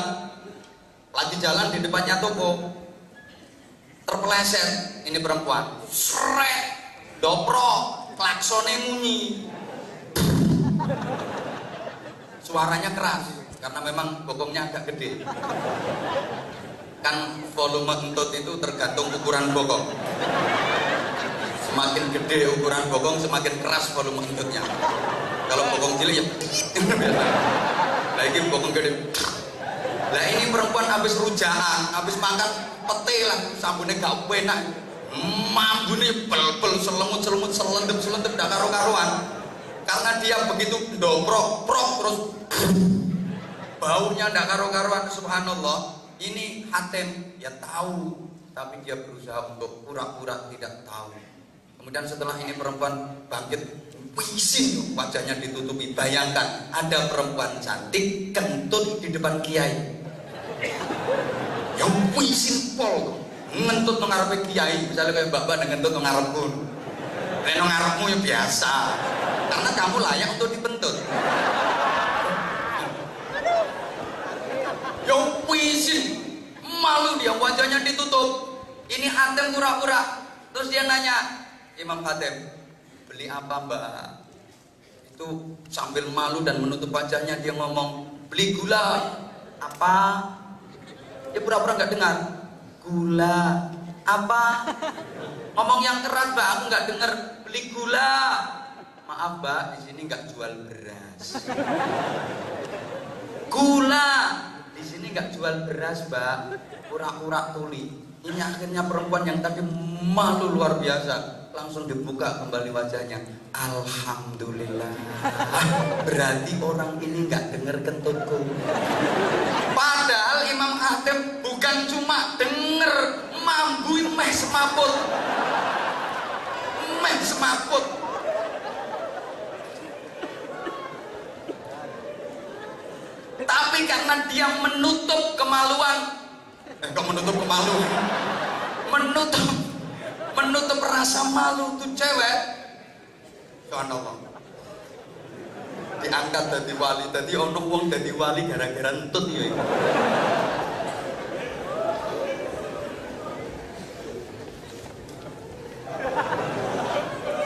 lagi jalan di depannya toko, terpeleset ini perempuan, srek, doprok, klaksonnya munyi, suaranya keras karena memang bokongnya agak gede. Kan volume entut itu tergantung ukuran bokong. Semakin gede ukuran bokong, semakin keras volume entutnya. Kalau bokong cilik ya biasa. Nah ini bokong gede. Nah ini perempuan habis rujaan, habis makan pete lah, sambunnya gak enak. Mambune bel-bel selemut selendep dak karo-karuan. Karena dia begitu dobrok terus baunya ndak karo-karuan. Subhanallah. Ini Hatim ya tahu, tapi dia berusaha untuk pura-pura tidak tahu. Kemudian setelah ini perempuan bangkit, wisin, wajahnya ditutupi. Bayangkan ada perempuan cantik kentut di depan kiai. Ya wisin pol, ngentut ngarepe kiai. Misalnya kayak mbak-mbak ngentut ngarepku. Nek ngarepmu ya biasa. Karena kamu layak untuk dibentut. Ya wisin, malu dia, wajahnya ditutup. Ini Hatim pura-pura. Terus dia nanya, Imam Hatim, beli apa mbak? Itu sambil malu dan menutup wajahnya dia ngomong, beli gula. Apa? Dia pura-pura nggak dengar. Gula. Apa? Ngomong yang keras mbak, aku nggak dengar. Beli gula. Maaf mbak, di sini nggak jual beras. Gula. Di sini nggak jual beras mbak, pura-pura tuli. Ini akhirnya perempuan yang tadi malu luar biasa langsung dibuka kembali wajahnya. Alhamdulillah, berarti orang ini nggak dengar kentutku. Padahal Imam Hatim bukan cuma denger, mambu meh semaput. Tapi karena dia menutup kemaluan, menutup rasa malu tuh cewek, subhanallah, diangkat dari wali. Tadi ono wong dari wali gara-gara entut ya.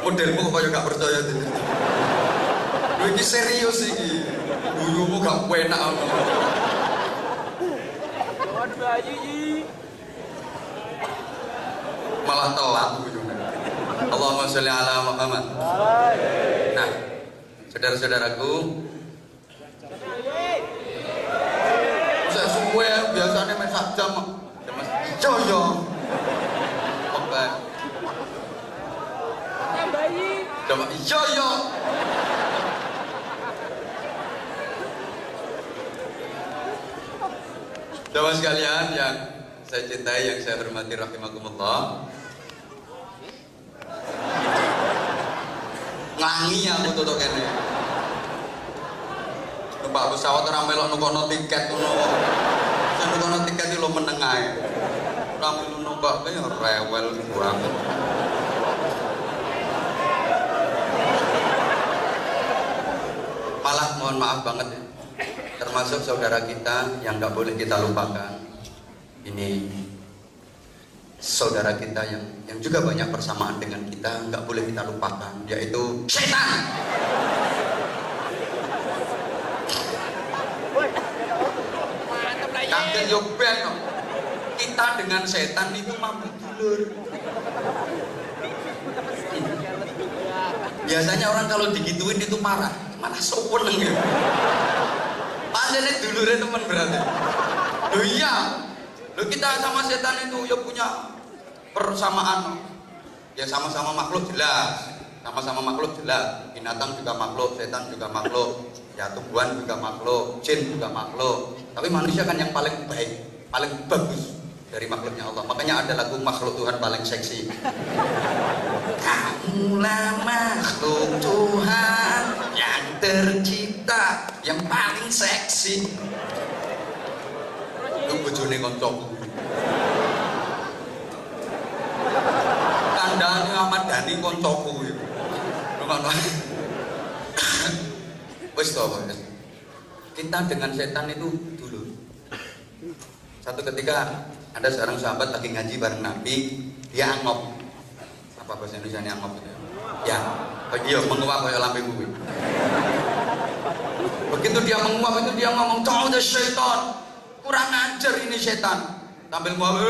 Modelmu kok kayak gak percaya tuh. Lu ini serius iki. Buyumu gak enak apa. Malah telat buyumu. Allahumma sholli ala Muhammad. Nah, saudara-saudaraku, saya suwe biasanya main sak jam. Mas ijo yo. Oke. Coba ijo yo. Teman sekalian yang saya cintai, yang saya hormati, rahimakumullah. Ngangi aku tuh kene. Numpak pesawat ora melok nukono tiket ngono. Sing nukono tiket iki lho meneng ae. Ora melu numpak kaya rewel banget. Malah mohon maaf banget ya. Termasuk saudara kita yang nggak boleh kita lupakan. Ini saudara kita yang juga banyak persamaan dengan kita, nggak boleh kita lupakan, yaitu setan. Kaget yo ben no. Kita dengan setan itu mampu dulur. Biasanya orang kalau digituin itu marah, malah sopan ya. Panjangnya dulurnya teman berarti. Loh iya, loh kita sama setan itu ya punya persamaan. Ya sama-sama makhluk jelas. sama-sama makhluk jelas, binatang juga makhluk, setan juga makhluk, ya tumbuhan juga makhluk, jin juga makhluk. Tapi manusia kan yang paling baik, paling bagus dari makhluknya Allah. Makanya ada lagu makhluk Tuhan paling seksi. Kamulah makhluk Tuhan yang tercipta yang paling seksi. Lu bojone koncoku. Kandhane Ahmad Dhani koncoku iki. Ngono. Wis to, kita dengan setan itu dulu. Satu ketika ada seorang sahabat lagi ngaji bareng Nabi, dia angop. Apa bahasa Indonesia ini angop itu? Ya, iya menguap kayak lambe kuwi. Begitu dia menguap itu dia ngomong, "Ta'udz syaitan." Kurang ajar ini setan. Sambil ngomong,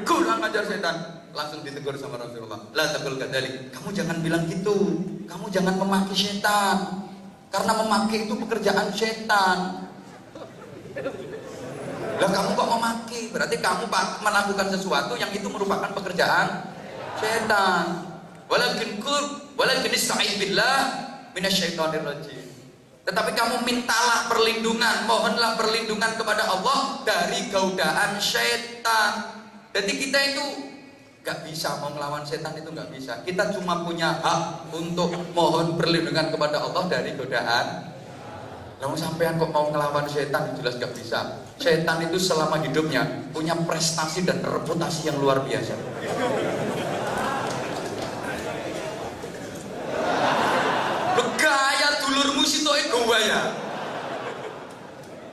kurang ajar setan. Langsung ditegur sama Rasulullah. La taqul kadzalik. Kamu jangan bilang gitu. Kamu jangan memaki setan. Karena memaki itu pekerjaan setan. Lah kamu kok memaki? Berarti kamu melakukan sesuatu yang itu merupakan pekerjaan setan. Walakin ista'idz billah minasyaitonir rajim. Tetapi kamu mintalah perlindungan, mohonlah perlindungan kepada Allah dari godaan setan. Jadi kita itu gak bisa mau melawan setan, itu gak bisa. Kita cuma punya hak untuk mohon perlindungan kepada Allah dari godaan. Namun sampean kok mau ngelawan setan, jelas gak bisa. Setan itu selama hidupnya punya prestasi dan reputasi yang luar biasa. Gaya dulurmu situ ego ya.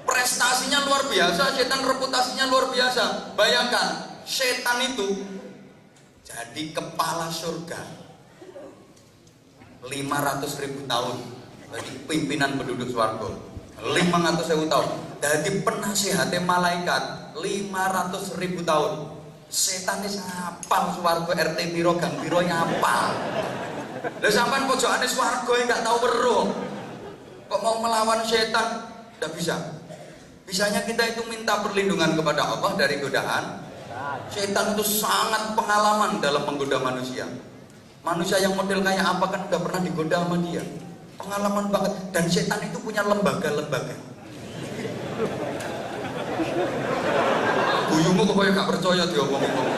Prestasinya luar biasa, setan reputasinya luar biasa. Bayangkan, setan itu jadi kepala surga 500.000 tahun. Jadi pimpinan penduduk swarga 500.000 tahun. Jadi penasehatnya malaikat 500.000 tahun. Setan ini apal swarga RT piro gang piro apal. Lah sampean pojokane swarga enggak tahu weruh. Kok mau melawan setan? Tidak bisa. Bisanya kita itu minta perlindungan kepada Allah dari godaan. Setan itu sangat pengalaman dalam menggoda manusia. Manusia yang model kayak apa kan udah pernah digoda sama dia. Pengalaman banget. Dan setan itu punya lembaga-lembaga. Guyumu kok gak percaya diomong-omong.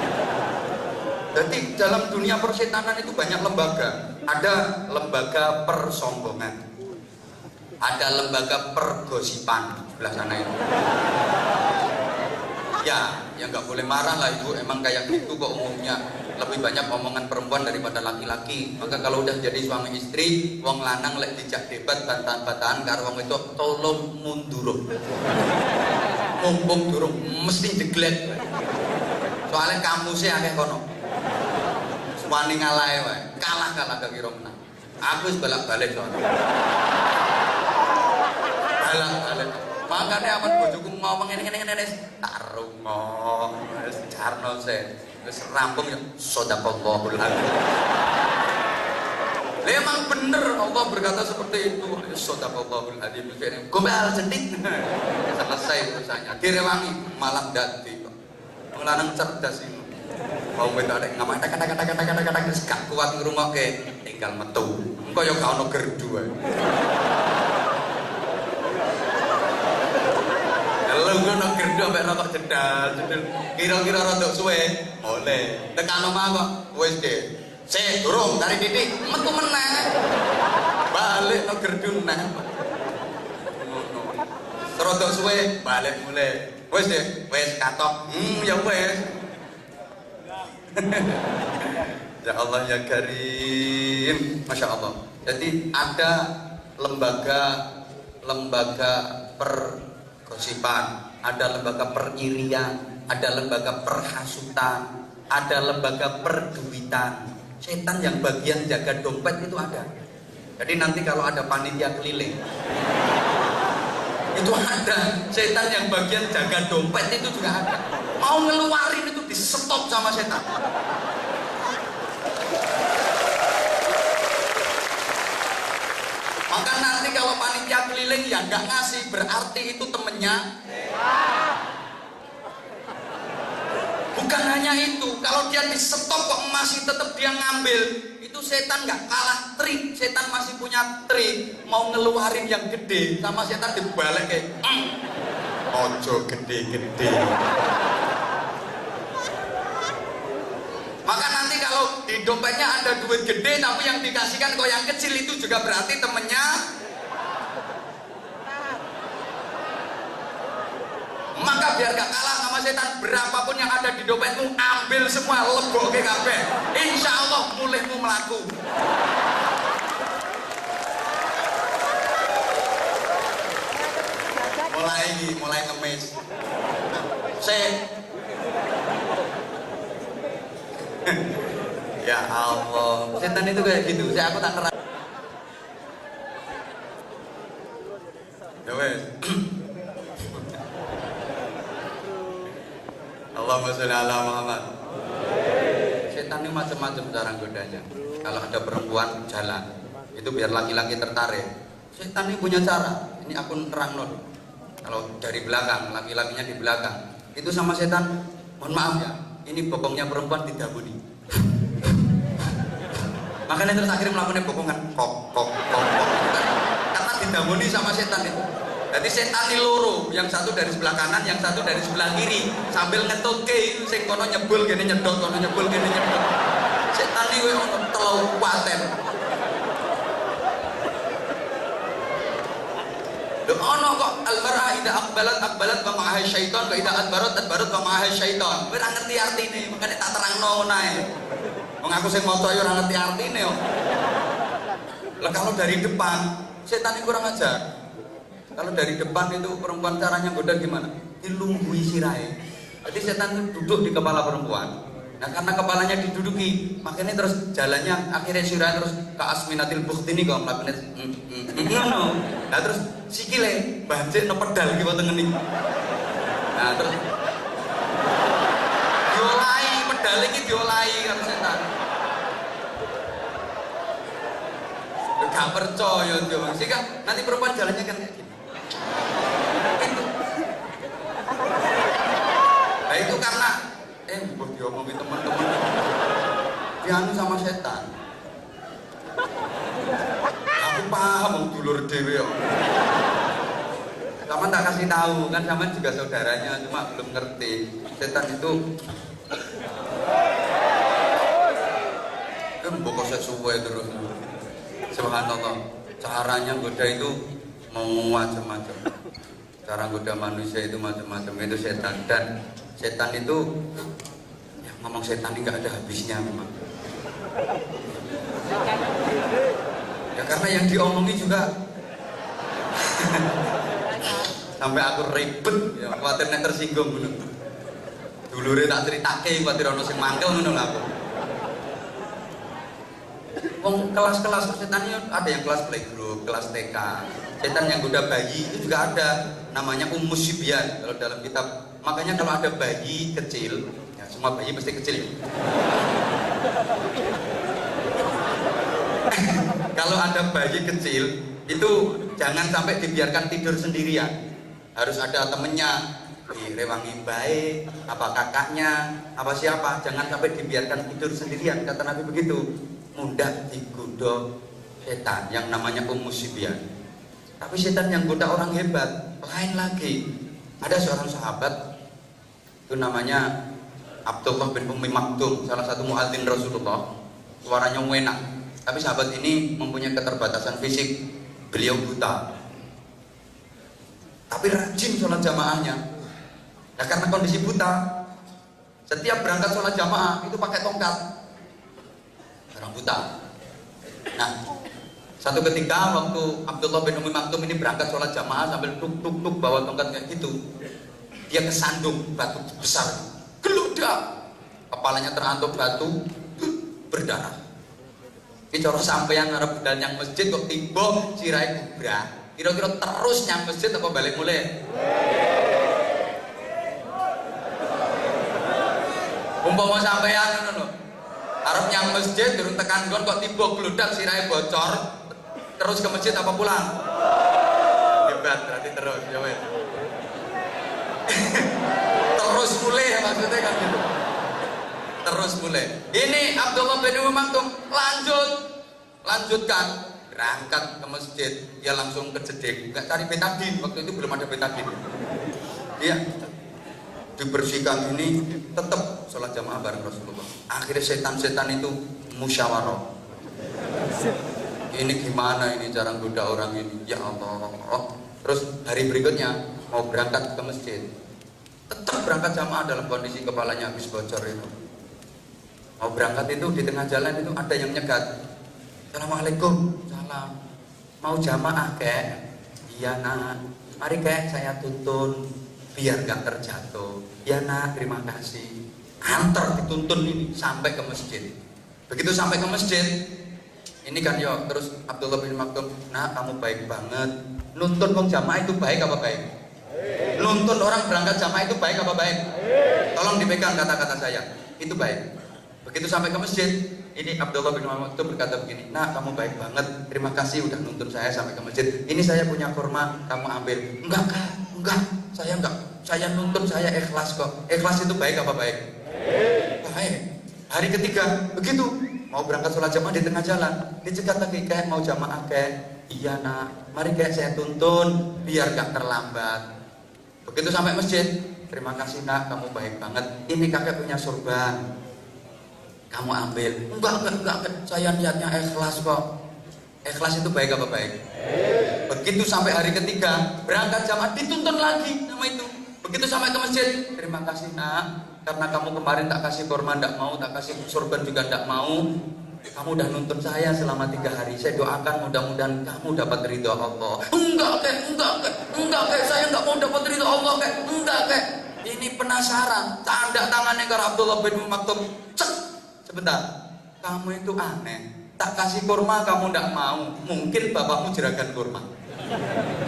Jadi dalam dunia persetanan itu banyak lembaga. Ada lembaga persombongan, ada lembaga pergosipan sebelah sana itu. Ya nggak boleh marah lah ibu. Emang kayak gitu kok umumnya. Lebih banyak omongan perempuan daripada laki-laki. Maka kalau udah jadi suami istri, wong lanang lek dijak debat bantahan-bantahan karo wong itu tolong mundur. Mumpung durung mesti jeglet. Soalnya kamusnya akeh kono. Wani ngalahe wae, kalah gak kira menang. Aku wis balak-balik soalnya. Balak-balik. Makane aman bojoku ngomong ngene tak rungo. Wis jarno se. Wis rampung ya sadaqallahul adzim. Memang bener Allah berkata seperti itu. Sadaqallahul adzim. Gombal sedikit. Selesai urusannya. Direwangi malah dadi kok. Wong lanang cerdas ini. Mau wedok nek ngomong tak gak kuat ngrungokke tinggal metu. Engko ya gak ono gerdu ae. Kalau ngono gerdu ambek rokok jedal. Kira-kira rada suwe, boleh. Tekan omah kok wis de. Sik durung tarik titik metu meneh. Balik no gerdu neh. Ngono. Rada suwe balik mulai. Wis de, wis katok. Ya wis. Ya Allah ya Karim, Masya Allah. Jadi ada lembaga pergosipan, ada lembaga peririan, ada lembaga perhasutan, ada lembaga perduitan. Setan yang bagian jaga dompet itu ada. Jadi nanti kalau ada panitia keliling itu ada. Setan yang bagian jaga dompet itu juga ada. Mau ngeluarin itu di stop sama setan. Maka nanti kalau panitia keliling yang nggak ngasih berarti itu temennya. Bukan hanya itu, kalau dia di stop kok masih tetap dia ngambil, itu itu setan nggak kalah trik, setan masih punya trik, mau ngeluarin yang gede sama setan dibalik kayak ojo gede-gede. Maka nanti kalau di dompetnya ada duit gede tapi yang dikasihkan kok yang kecil, itu juga berarti temennya. Maka biar gak kalah sama setan, berapapun yang ada di dompetmu ambil semua, leboke kabeh. Insya Allah mulihmu melaku. Mulai ngemis. Ya Allah, setan itu kayak gitu. Aku tak ngerti. Ya wes. Allahumma sholli ala Muhammad. Setan ini macam-macam cara godanya. Kalau ada perempuan jalan, itu biar laki-laki tertarik. Setan ini punya cara. Ini aku nerang non. Kalau dari belakang, laki-lakinya di belakang, itu sama setan. Mohon maaf ya, ini bokongnya perempuan tidak budi. Makanya terus akhirnya melakukan bokongan, kok. Karena didamuni sama setan itu. Jadi setan ini loro, yang satu dari sebelah kanan, yang satu dari sebelah kiri, sambil ngetutke, sing kono nyebul gini nyedot, kono nyebul gini nyedot. Setan ini ono telu paten. Lho ono kok al-mar'a idza aqbalat wa ma'aha syaitan, wa idza adbarat wa ma'aha syaitan. Kowe ora ngerti artine, makane tak terangno ngono ae. Wong aku sing maca yo ora ngerti artine yo. Lah kalau dari depan, setan ini kurang ajar. Kalau dari depan itu perempuan caranya goda gimana? Dilunggui sirahe. Jadi setan itu duduk di kepala perempuan. Nah karena kepalanya diduduki, makanya terus jalannya akhirnya sirahe terus ke asminatil bukhti ini kok mlakukan ngono. Nah terus sikile banjir no pedal iki wonten ngene. Nah terus diolahi pedal iki diolahi karo setan. Gak percaya dia bang, sehingga nanti perempuan jalannya kan kayak gini. Nah itu karena buat diomongin teman-teman dianu sama setan. Aku paham om dulur dewe yo. Sama tak kasih tahu kan, sama juga saudaranya, cuma belum ngerti setan itu. Mbok sesuai terus. Subhanallah, caranya goda itu mau macam-macam. Cara goda manusia itu macam-macam, itu setan. Dan setan itu ya, ngomong setan ini nggak ada habisnya memang. Ya karena yang diomongi juga sampai aku ribet ya, khawatir nek tersinggung ngono. Dulure tak critake khawatir ono sing mangkel ngono lah aku. Wong kelas-kelas setan itu ada yang kelas playgroup, kelas TK. Setan yang goda bayi itu juga ada, namanya Ummus Sibyan kalau dalam kitab. Makanya kalau ada bayi kecil, ya semua bayi pasti kecil ya. Kalau ada bayi kecil itu jangan sampai dibiarkan tidur sendirian. Harus ada temennya, direwangi baik, apa kakaknya, apa siapa. Jangan sampai dibiarkan tidur sendirian, kata Nabi begitu. Mudah digoda setan yang namanya Ummus Sibyan. Tapi setan yang goda orang hebat lain lagi. Ada seorang sahabat itu namanya Abdullah bin Ummi Maktum, salah satu muadzin Rasulullah. Suaranya enak. Tapi sahabat ini mempunyai keterbatasan fisik. Beliau buta. Tapi rajin sholat jamaahnya. Nah karena kondisi buta, setiap berangkat sholat jamaah itu pakai tongkat. Orang buta. Nah, satu ketika waktu Abdullah bin Ummi Maktum ini berangkat sholat jamaah sambil tuk bawa tongkat kayak gitu, dia kesandung batu besar, geludak, kepalanya terantuk batu, berdarah. Ini cara sampeyan ngarep budal nyang masjid kok tiba sirai kubra, kira-kira terus nyang masjid apa balik mulai? Umpama sampeyan ngono lho. Arep nyang masjid durung tekan nggon kok tiba gludak sirahe bocor, terus ke masjid apa pulang? Hebat berarti terus ya wes. Terus mulai maksudnya kan gitu. terus mulai. Ini Abdullah bin Umi Maktum lanjutkan berangkat ke masjid, dia langsung kejedek, nggak cari betadin, waktu itu belum ada betadin. Dia dibersihkan ini, tetap sholat jamaah bareng Rasulullah. Akhirnya setan-setan itu musyawarah. Ini gimana ini cara goda orang ini? Ya Allah. Terus hari berikutnya mau berangkat ke masjid, tetap berangkat jamaah dalam kondisi kepalanya habis bocor itu. Mau berangkat itu di tengah jalan itu ada yang nyegat. Assalamualaikum, salam. Mau jamaah kek? Iya nak. Mari kek saya tuntun biar gak terjatuh. Ya nak, terima kasih. Antar dituntun ini sampai ke masjid. Begitu sampai ke masjid, ini kan yo terus Abdullah bin Maktum, nah kamu baik banget. Nuntun wong jamaah itu baik apa baik? Nuntun orang berangkat jamaah itu baik apa baik? Tolong dipegang kata-kata saya. Itu baik. Begitu sampai ke masjid, ini Abdullah bin Maktum berkata begini, nah kamu baik banget, terima kasih udah nuntun saya sampai ke masjid. Ini saya punya kurma, kamu ambil. Enggak kak, enggak, saya nuntun, saya ikhlas kok. Ikhlas itu baik apa baik? Baik. Hari ketiga, begitu mau berangkat sholat jamaah di tengah jalan, dicegat lagi, kayak mau jamaah kayak, iya nak, mari kayak saya tuntun biar gak terlambat. Begitu sampai masjid, terima kasih nak, kamu baik banget. Ini kakek punya sorban, kamu ambil. Enggak, saya niatnya ikhlas kok. Ikhlas itu baik apa baik? Begitu sampai hari ketiga, berangkat jamaah dituntun lagi nama itu. Begitu sampai ke masjid, terima kasih nak, karena kamu kemarin tak kasih kurma ndak mau, tak kasih sorban juga ndak mau. Kamu udah nuntun saya selama 3 hari. Saya doakan mudah-mudahan kamu dapat ridho Allah. Enggak kek, saya nggak mau dapat ridho Allah kek. Enggak kek. Ini penasaran. Tanda tangannya ke Abdullah bin Maktum. Cek. Sebentar. Kamu itu aneh. Tak kasih kurma kamu ndak mau. Mungkin bapakmu jeragan kurma.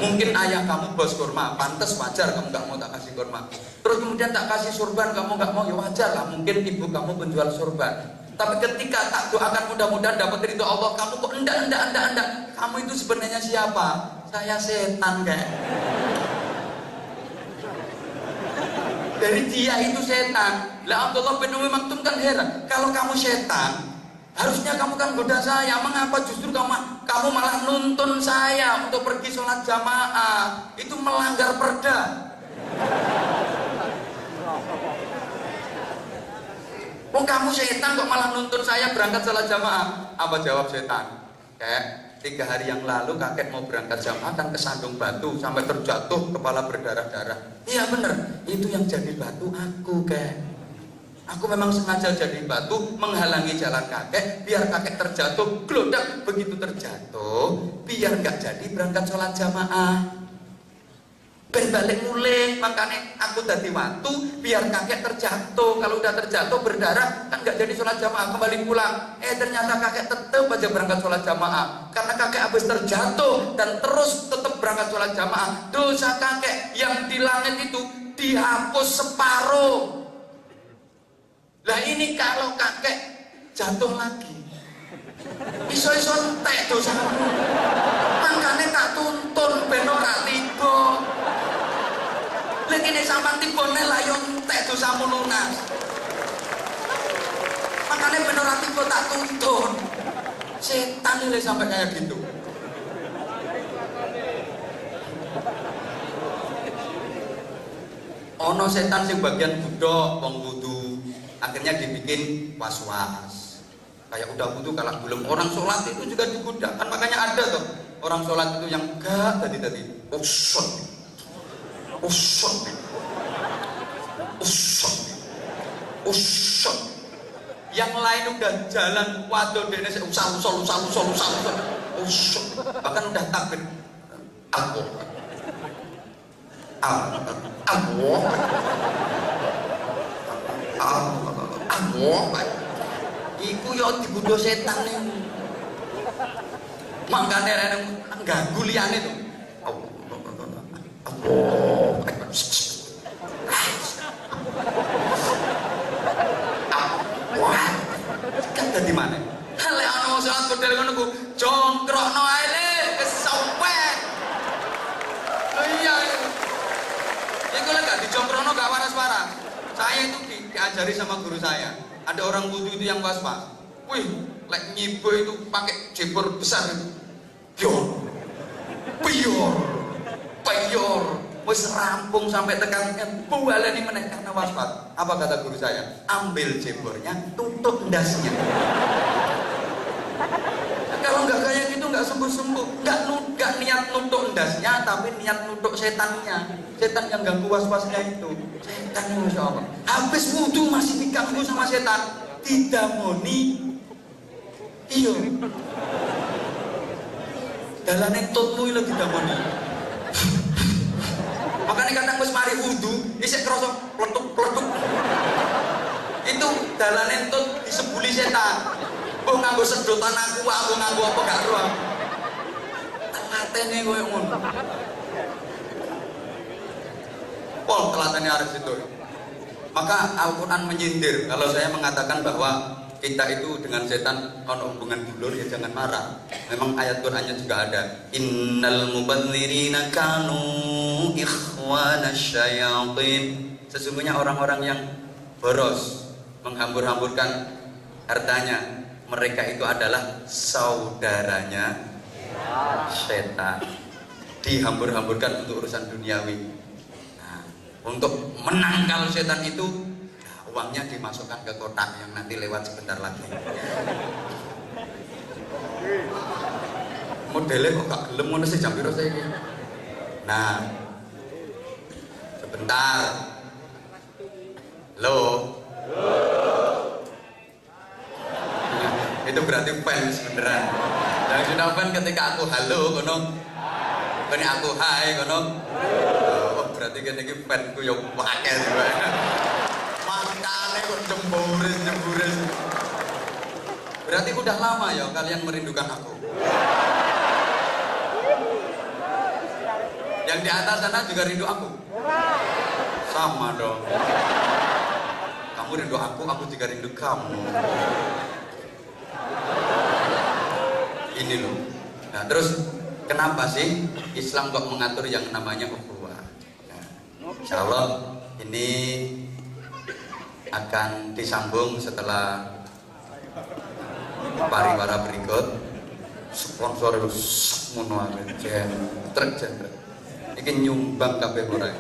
Mungkin ayah kamu bos kurma, pantas wajar kamu nggak mau tak kasih kurma. Terus kemudian tak kasih sorban kamu nggak mau, ya wajar lah. Mungkin ibu kamu penjual sorban. Tapi ketika tak doakan mudah-mudahan dapat ridho Allah, kamu kok enggak. Kamu itu sebenarnya siapa? Saya setan kayak. Dari dia itu setan. Lah Abdullah bin Umi Maktum kan heran. Kalau kamu setan, harusnya kamu kan goda saya. Mengapa justru kamu malah nuntun saya untuk pergi sholat jamaah? Itu melanggar perda. Oh kamu setan kok malah nuntun saya berangkat sholat jamaah? Apa jawab setan? Kayak 3 hari yang lalu kakek mau berangkat jamaah kan kesandung batu sampai terjatuh kepala berdarah-darah. Iya bener, itu yang jadi batu aku kek. Aku memang sengaja jadi batu menghalangi jalan kakek biar kakek terjatuh glodak. Begitu terjatuh biar gak jadi berangkat sholat jamaah. Ben balik mulai, makanya aku tadi waktu biar kakek terjatuh. Kalau udah terjatuh berdarah kan gak jadi sholat jamaah, kembali pulang. Ternyata kakek tetap aja berangkat sholat jamaah karena kakek habis terjatuh dan terus tetap berangkat sholat jamaah. Dosa kakek yang di langit itu dihapus separuh. Lah ini kalau kakek jatuh lagi, iso-iso entek dosamu. Makanya tak tuntun ben ora tiba. Lha kene sampean tibone lah yo entek dosamu lunas. Makanya ben ora tiba tak tuntun. Setan ini sampai kayak gitu. Ono setan sing bagian budok wong wudu. Akhirnya dibikin was-was. Kayak udah wudu kalah belum, orang sholat itu juga digoda. Kan makanya ada tuh orang sholat itu yang enggak tadi usut. Yang lain udah jalan waduh dene usut. Bahkan udah takbir. Iku yo digodho setan nih. Mangkane rene ganggu liyane to. Wah, kan dadi mana? Lek ana salat model ngono ku jongkrokno ae le kesopet. Iya. Iku lek gak dijongkrokno gak waras-waras. Saya itu diajari sama guru saya. Ada orang wudhu itu yang was-was. Wih, lek nyibo itu pakai jebor besar itu. Piyor, wis rampung sampai tekan bualeni meneh karena was-was. Apa kata guru saya? Ambil jebornya, tutup ndasnya. Kalau nggak kayak gitu nggak sembuh-sembuh, nggak niat nutup ndasnya, tapi niat nutup setannya, setan yang ganggu was-wasnya itu. Setan, masya Allah. Habis wudhu masih diganggu sama setan, didamoni. Iya. Dalane tutmu lagi didamoni. Makanya kadang wis mari wudhu, isek krasa pletuk-pletuk. Itu dalane tut disebuli setan. Oh nganggo sedotan aku nganggo apa gak ruang. Telatene koyo ngono. Pol telatene arep situ. Maka Al-Qur'an menyindir kalau saya mengatakan bahwa kita itu dengan setan ono hubungan dulur, ya jangan marah. Memang ayat Qur'annya juga ada. Innal mubadzirina kanu ikhwanasyayatin. Sesungguhnya orang-orang yang boros, menghambur-hamburkan hartanya, mereka itu adalah saudaranya setan. Dihambur-hamburkan untuk urusan duniawi. Nah, untuk menangkal setan itu, nah, uangnya dimasukkan ke kotak yang nanti lewat sebentar lagi. Modelnya kok gak gelem ngono sih jam piro saiki. Nah, sebentar. Halo. Itu berarti fans beneran. Yang sudah fans ketika aku halo kono, kene aku hai kono. Oh, berarti kene iki fansku yo akeh juga. Makane kok jemburis. Berarti udah lama ya kalian merindukan aku. Yang di atas sana juga rindu aku. Sama dong. Kamu rindu aku juga rindu kamu. Ini loh. Nah, terus kenapa sih Islam kok mengatur yang namanya ukhuwah? Nah, insya Allah ini akan disambung setelah pariwara berikut. Sponsor itu mono aja, ini nyumbang kabeh ora.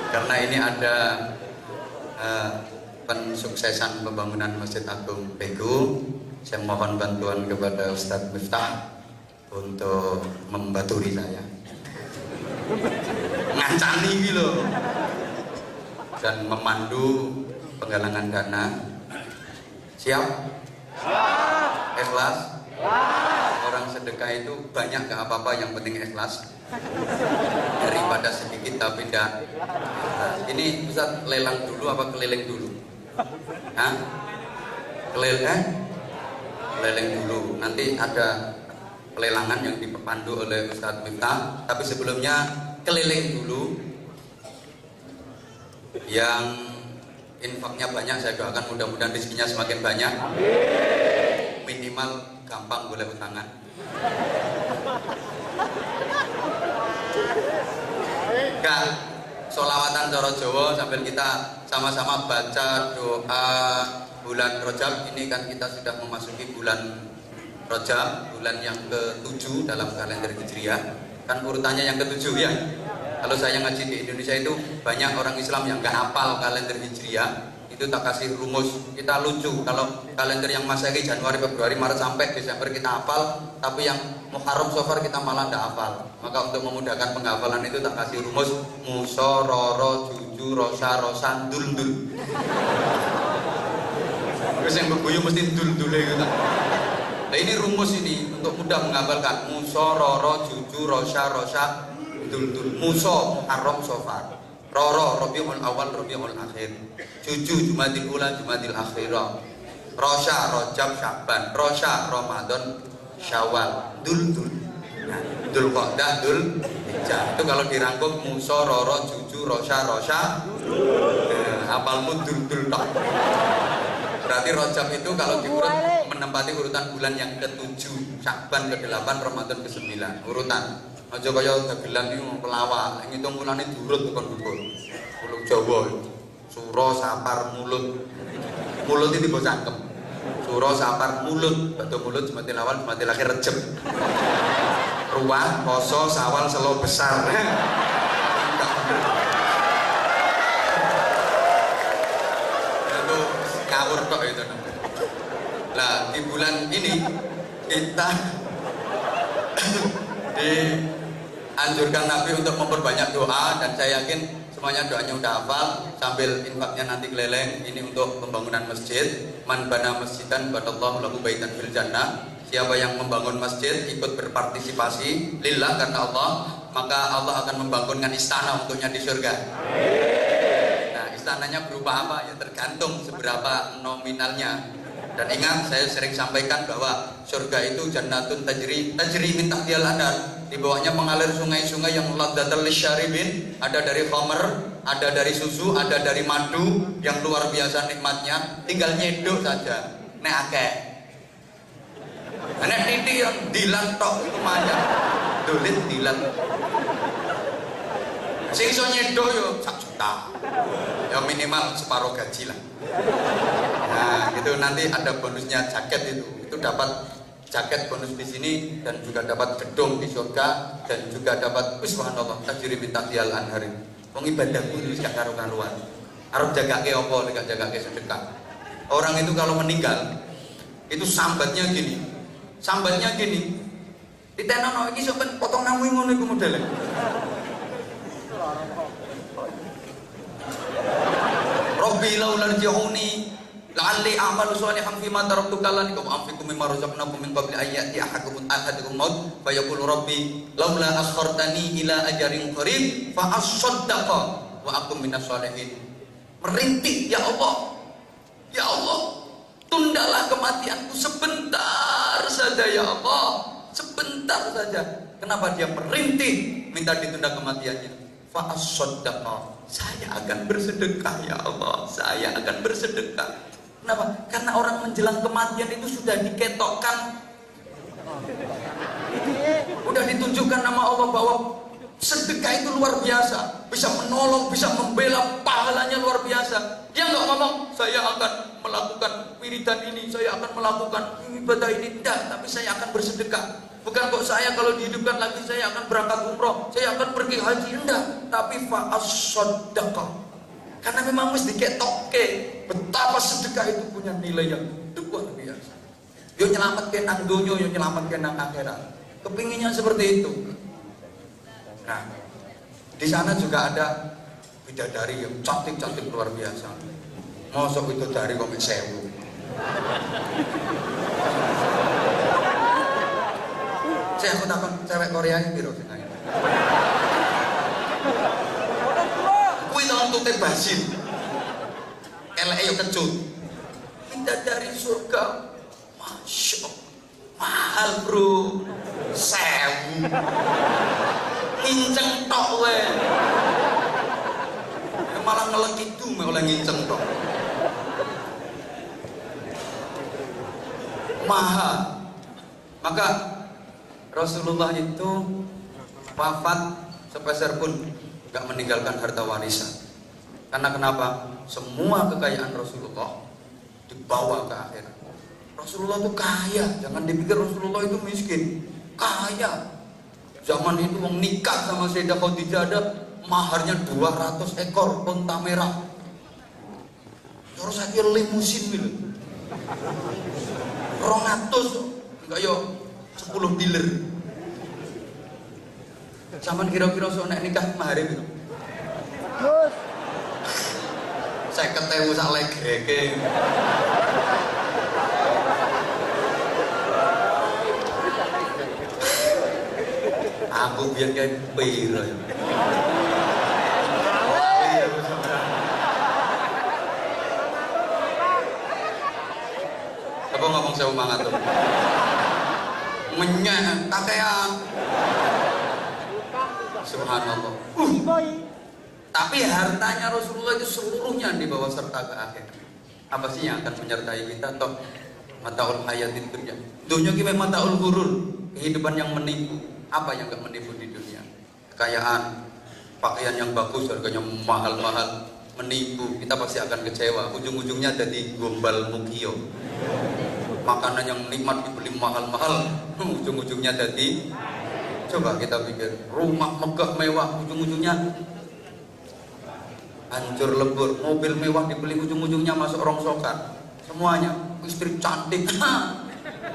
Karena ini ada pensuksesan pembangunan Masjid Agung Pegu, saya mohon bantuan kepada Ustadz Miftah untuk membaturi saya, ngancani gitu dan memandu penggalangan dana. Siap? Ikhlas? Orang sedekah itu banyak gak apa-apa, yang penting ikhlas. Daripada sedikit tapi tidak. Nah, ini Ustaz lelang dulu apa keliling dulu? Hah? Keliling dulu. Nanti ada pelelangan yang dipandu oleh Ustaz Miftah. Tapi sebelumnya keliling dulu. Yang infaknya banyak, saya doakan mudah-mudahan rezekinya semakin banyak. Minimal gampang boleh utangan. Kak, sholawatan coro Jawa sambil kita sama-sama baca doa bulan Rajab. Ini kan kita sudah memasuki bulan Rajab, bulan yang ke-7 dalam kalender Hijriah. Kan urutannya yang ke-7 ya. Kalau saya ngaji di Indonesia itu banyak orang Islam yang nggak hafal kalender Hijriah. Itu tak kasih rumus. Kita lucu kalau kalender yang Masehi Januari, Februari, Maret sampai Desember kita hafal, tapi yang Muharram, Safar kita malah tidak hafal. Maka untuk memudahkan penghafalan itu tak kasih rumus muso, roro, juju, rosa, rosan, dul. Terus yang beguyu mesti dul-dule gitu. Nah ini rumus ini untuk mudah menghafalkan muso, roro, juju, rosa, dul. Muso, Muharram, Safar. Roro, Rabiul Awal, Rabiul Akhir. Juju, Jumadil Ula, Jumadil Akhirah. Rosya, Rajab, Sya'ban. Rosya, Ramadan, Syawal. Dul. Nah, Dul Qa'dah, Dul Hijjah. Itu kalau dirangkum muso, roro, juju, rosya. Apalmu dul tak. Berarti Rajab itu kalau diurut menempati urutan bulan yang ke-7, Sya'ban ke-8, Ramadan ke-9. Urutan. Aja kaya dagelan iki pelawak, ngitung mulane durut tekan dhuwur. Pulau Jawa. Suro sapar mulut. Mulut itu tiba cangkem. Suro sapar mulut, batu mulut Jumatil awal, Jumatil akhir Rejeb. Ruah, poso, sawal, selo besar. Itu ngawur kok itu. Nah, di bulan ini kita dianjurkan Nabi untuk memperbanyak doa, dan saya yakin semuanya doanya udah hafal, sambil infaknya nanti keleleng. Ini untuk pembangunan masjid. Man bana masjidan banallahu lahu baitan fil jannah. Siapa yang membangun masjid ikut berpartisipasi lillah karena Allah, maka Allah akan membangunkan istana untuknya di surga. Nah, istananya berupa apa? Ya tergantung seberapa nominalnya. Dan ingat, saya sering sampaikan bahwa surga itu jannatun tajri min tahtihal anhar. Di bawahnya mengalir sungai-sungai yang ladzatal lisyaribin, ada dari khamr, ada dari susu, ada dari madu yang luar biasa nikmatnya. Tinggal nyedok saja. Nek akeh. Nek titik yang dilan tok itu banyak. Dolit dilan. Sing iso nyedok yo 1 juta. Ya minimal separuh gaji lah. Nah, gitu nanti ada bonusnya jaket itu dapat jaket bonus di sini, dan juga dapat gedung di surga, dan juga dapat subhanallah tajri min tahtihal anhar. Wong ibadahku itu gak karu-karuan. Arep jagake apa nek gak jagake sedekah. Orang itu kalau meninggal itu sambatnya gini. Sambatnya gini. Ditenono iki sok ben potong namu ngono iku modele. Rabbi laula rji'uni la'alli a'malu shalihan fima taraktu kallanikum anfiqu mimma razaqnakum min qabli ayati ahadukum maut fa yaqulu rabbi laula akhartani ila ajalin qarib fa asaddaqa wa akum minas shalihin. Merintih, ya Allah, ya Allah, tundalah kematianku sebentar saja ya Allah, sebentar saja. Kenapa dia merintih minta ditunda kematiannya? Fa asaddaqa, saya akan bersedekah ya Allah, saya akan bersedekah. Kenapa? Karena orang menjelang kematian itu sudah diketokkan, sudah ditunjukkan nama Allah bahwa sedekah itu luar biasa, bisa menolong, bisa membela, pahalanya luar biasa. Dia nggak ngomong saya akan melakukan wiridan ini, saya akan melakukan ibadah ini, tidak, tapi saya akan bersedekah. Bukan kok saya kalau dihidupkan lagi saya akan berangkat umroh, saya akan pergi haji, enggak, tapi fa'as-soddaqah. Karena memang mesti diketokke betapa sedekah itu punya nilai yang luar biasa. Yo nyelametkeun nang donya, yo nyelametkeun nang akhirat. Kepinginnya seperti itu. Nah, di sana juga ada bidadari yang cantik-cantik luar biasa. Mosok bidadari kok mek 1000. Saya aku takon cewek Korea iki piro sing ae. Kuwi tahun tutip basin. Eleke yo kecut. Bidadari surga. Masya Allah. Mahal, Bro. 1000. Nginceng tok we. Malah ngelekit dume oleh nginceng tok. Mahal. Maka Rasulullah itu wafat sepeser pun gak meninggalkan harta warisan. Karena kenapa? Semua kekayaan Rasulullah dibawa ke akhirat. Rasulullah itu kaya, jangan dipikir Rasulullah itu miskin. Kaya. Zaman itu wong nikah sama Sayyidah Khadijah ada maharnya 200 ekor unta merah. Terus saya kira limusin gitu. 200 enggak yo 10 dealer. Zaman kira-kira soalnya nikah mahar itu. Saya ketemu sak legreke. Aku biar kayak piro ya. Apa ngomong saya mangat tuh? Menyak kakean. Subhanallah. Tapi hartanya Rasulullah itu seluruhnya dibawa serta ke akhir. Apa sih yang akan menyertai kita? Toh mataul hayatin dunya. Dunia kita mataul ghurur, kehidupan yang menipu. Apa yang gak menipu di dunia? Kekayaan, pakaian yang bagus, harganya mahal-mahal, menipu, kita pasti akan kecewa. Ujung-ujungnya jadi gombal mukio. Makanan yang nikmat dibeli mahal-mahal, ujung-ujungnya jadi, coba kita pikir, rumah megah mewah, ujung-ujungnya hancur lebur. Mobil mewah dibeli, ujung-ujungnya masuk rongsokan. Semuanya, istri cantik,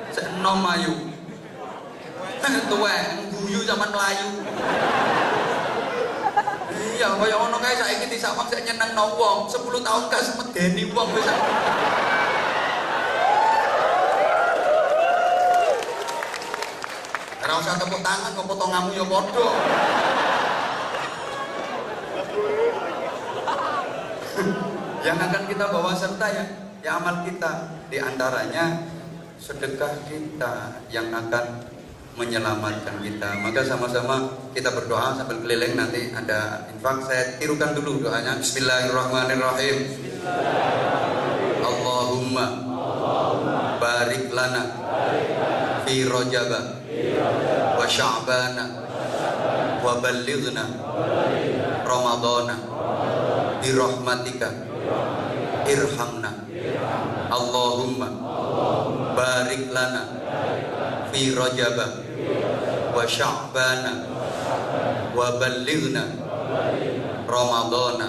senom ayu, tua, guyu zaman Melayu. Iya, kaya ono kae saiki disawang sik nyenengno wong, 10 tahun gak semedeni wong wis. Ora usah tepuk tangan kok potonganmu ya padha. Yang akan kita bawa serta ya amal kita, di antaranya sedekah kita yang akan menyelamatkan kita. Maka sama-sama kita berdoa sambil keliling, nanti ada infak. Saya tirukan dulu doanya. Bismillahirrahmanirrahim. Allahumma barik lana fi rajaba wa sya'bana wa ballighna ramadana bi rahmatika irhamna. Allahumma barik lana fi rajaba wa sya'bana wa ballighna ramadana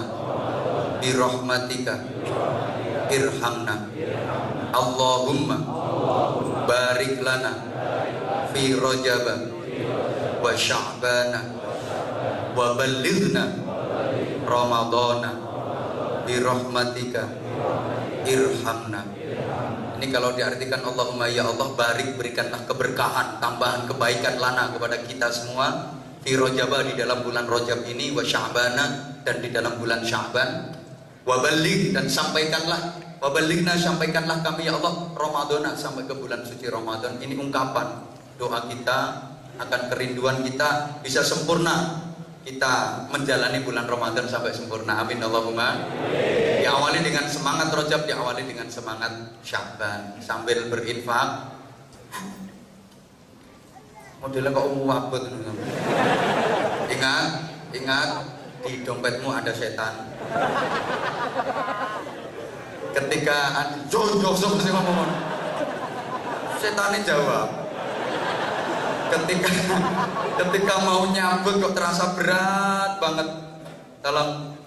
bi rahmatika irhamna. Allahumma barik lana fi rajaba wa sya'bana wa ballighna ramadana bi rahmatika irhamna. Ini kalau diartikan Allahumma ya Allah, barik, berikanlah keberkahan, tambahan kebaikan lana kepada kita semua fi rajaba, di dalam bulan Rajab ini, wa sya'bana, dan di dalam bulan Sya'ban, wa balligh, dan sampaikanlah, wa ballighna, sampaikanlah kami ya Allah Ramadana, sampai ke bulan suci Ramadan. Ini ungkapan doa kita akan kerinduan kita bisa sempurna, kita menjalani bulan Ramadan sampai sempurna. Amin Allahumma. Diawali dengan semangat Rajab, diawali dengan semangat Sya'ban, sambil berinfak. Modelnya kok wabut. Ingat di dompetmu ada setan. Ketika setannya jawab. Ketika mau nyabut kok terasa berat banget.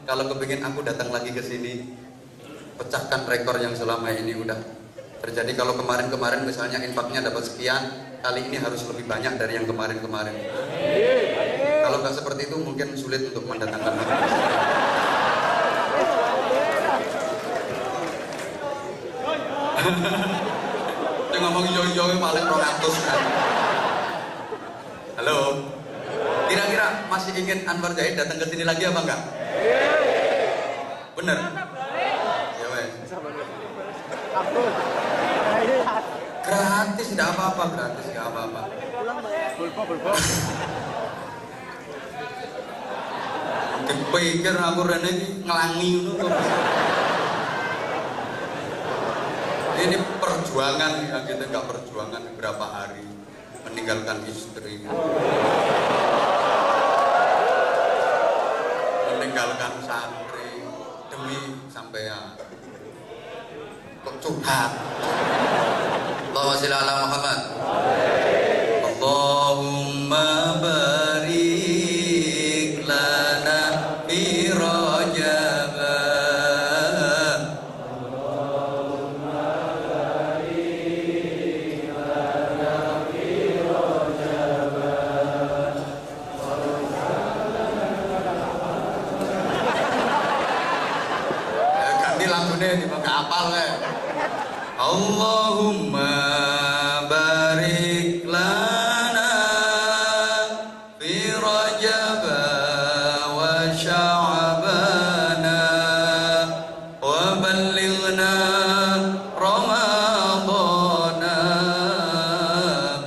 Kalau kepingin aku datang lagi ke sini, pecahkan rekor yang selama ini udah terjadi. Kalau kemarin misalnya infaknya dapat sekian, kali ini harus lebih banyak dari yang kemarin. Kalau nggak seperti itu mungkin sulit untuk mendatangkan. Dia ngomong yo-yo paling 200 kan. Halo. Kira-kira masih ingin Anwar Zahid datang ke sini lagi apa enggak? Bener? Ya wes. Gratis, tidak apa-apa, gratis, tidak apa-apa. Dipikir aku rene iki ngelangi ngono. Ini perjuangan ya, kita nggak perjuangan beberapa hari meninggalkan istri, meninggalkan santri demi sampean. Kok curhat? Allahumma sholli ala Muhammad. Allahumma barik lana fi Rajab. Allahumma barik lana fi Rajab wa Sya'bana wa ballighna Ramadana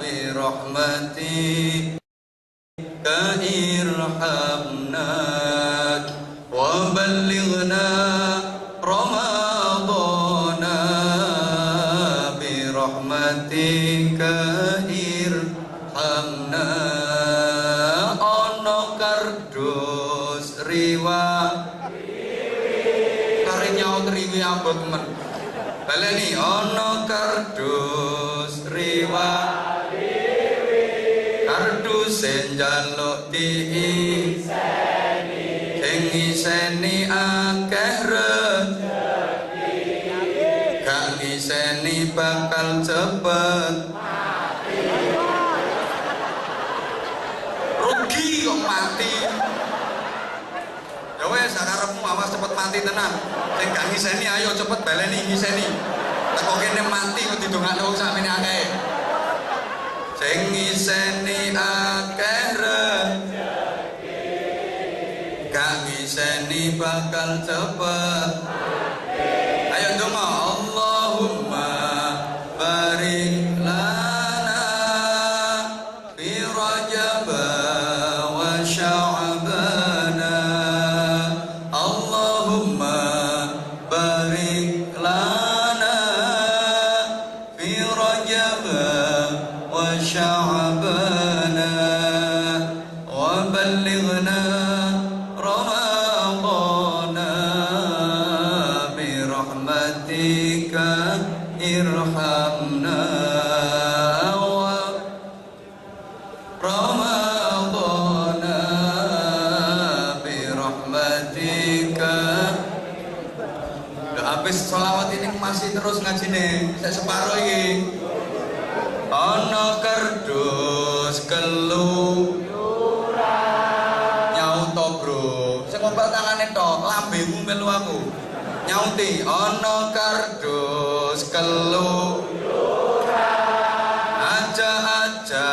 bi rahmatika irhamna wa ballighna rahmatika irhamna. Ono kardus riwayat nyambut men. Baleni ana kardus riwayat kardus njaluk diiseni sing ngiseni akeh rezeki gak ngiseni bakal cepet mati rugi kok mati ya wes sakarepmu awas cepet mati tenan sing gak ngiseni ayo cepet baleni ngiseni teko kene mati kok didongakno wong sakmene akeh sing ngiseni akeh rezeki gak ngiseni bakal cepet ayo ndonga Allahumma barik lana fi Rajab wa Sya'bana Allahumma barik lana fi Rajab wa Sya'bana wa ballighna Ramadana bi rahmatika irhamna wa Ramadana bi rahmatika. Udah habis sholawat ini masih terus ngajine saya separuh ini ana kardus keluyuran nyauto bro sing ngompal tangane tok lambemu melu aku nyauti ana kardus keluyuran aja-aja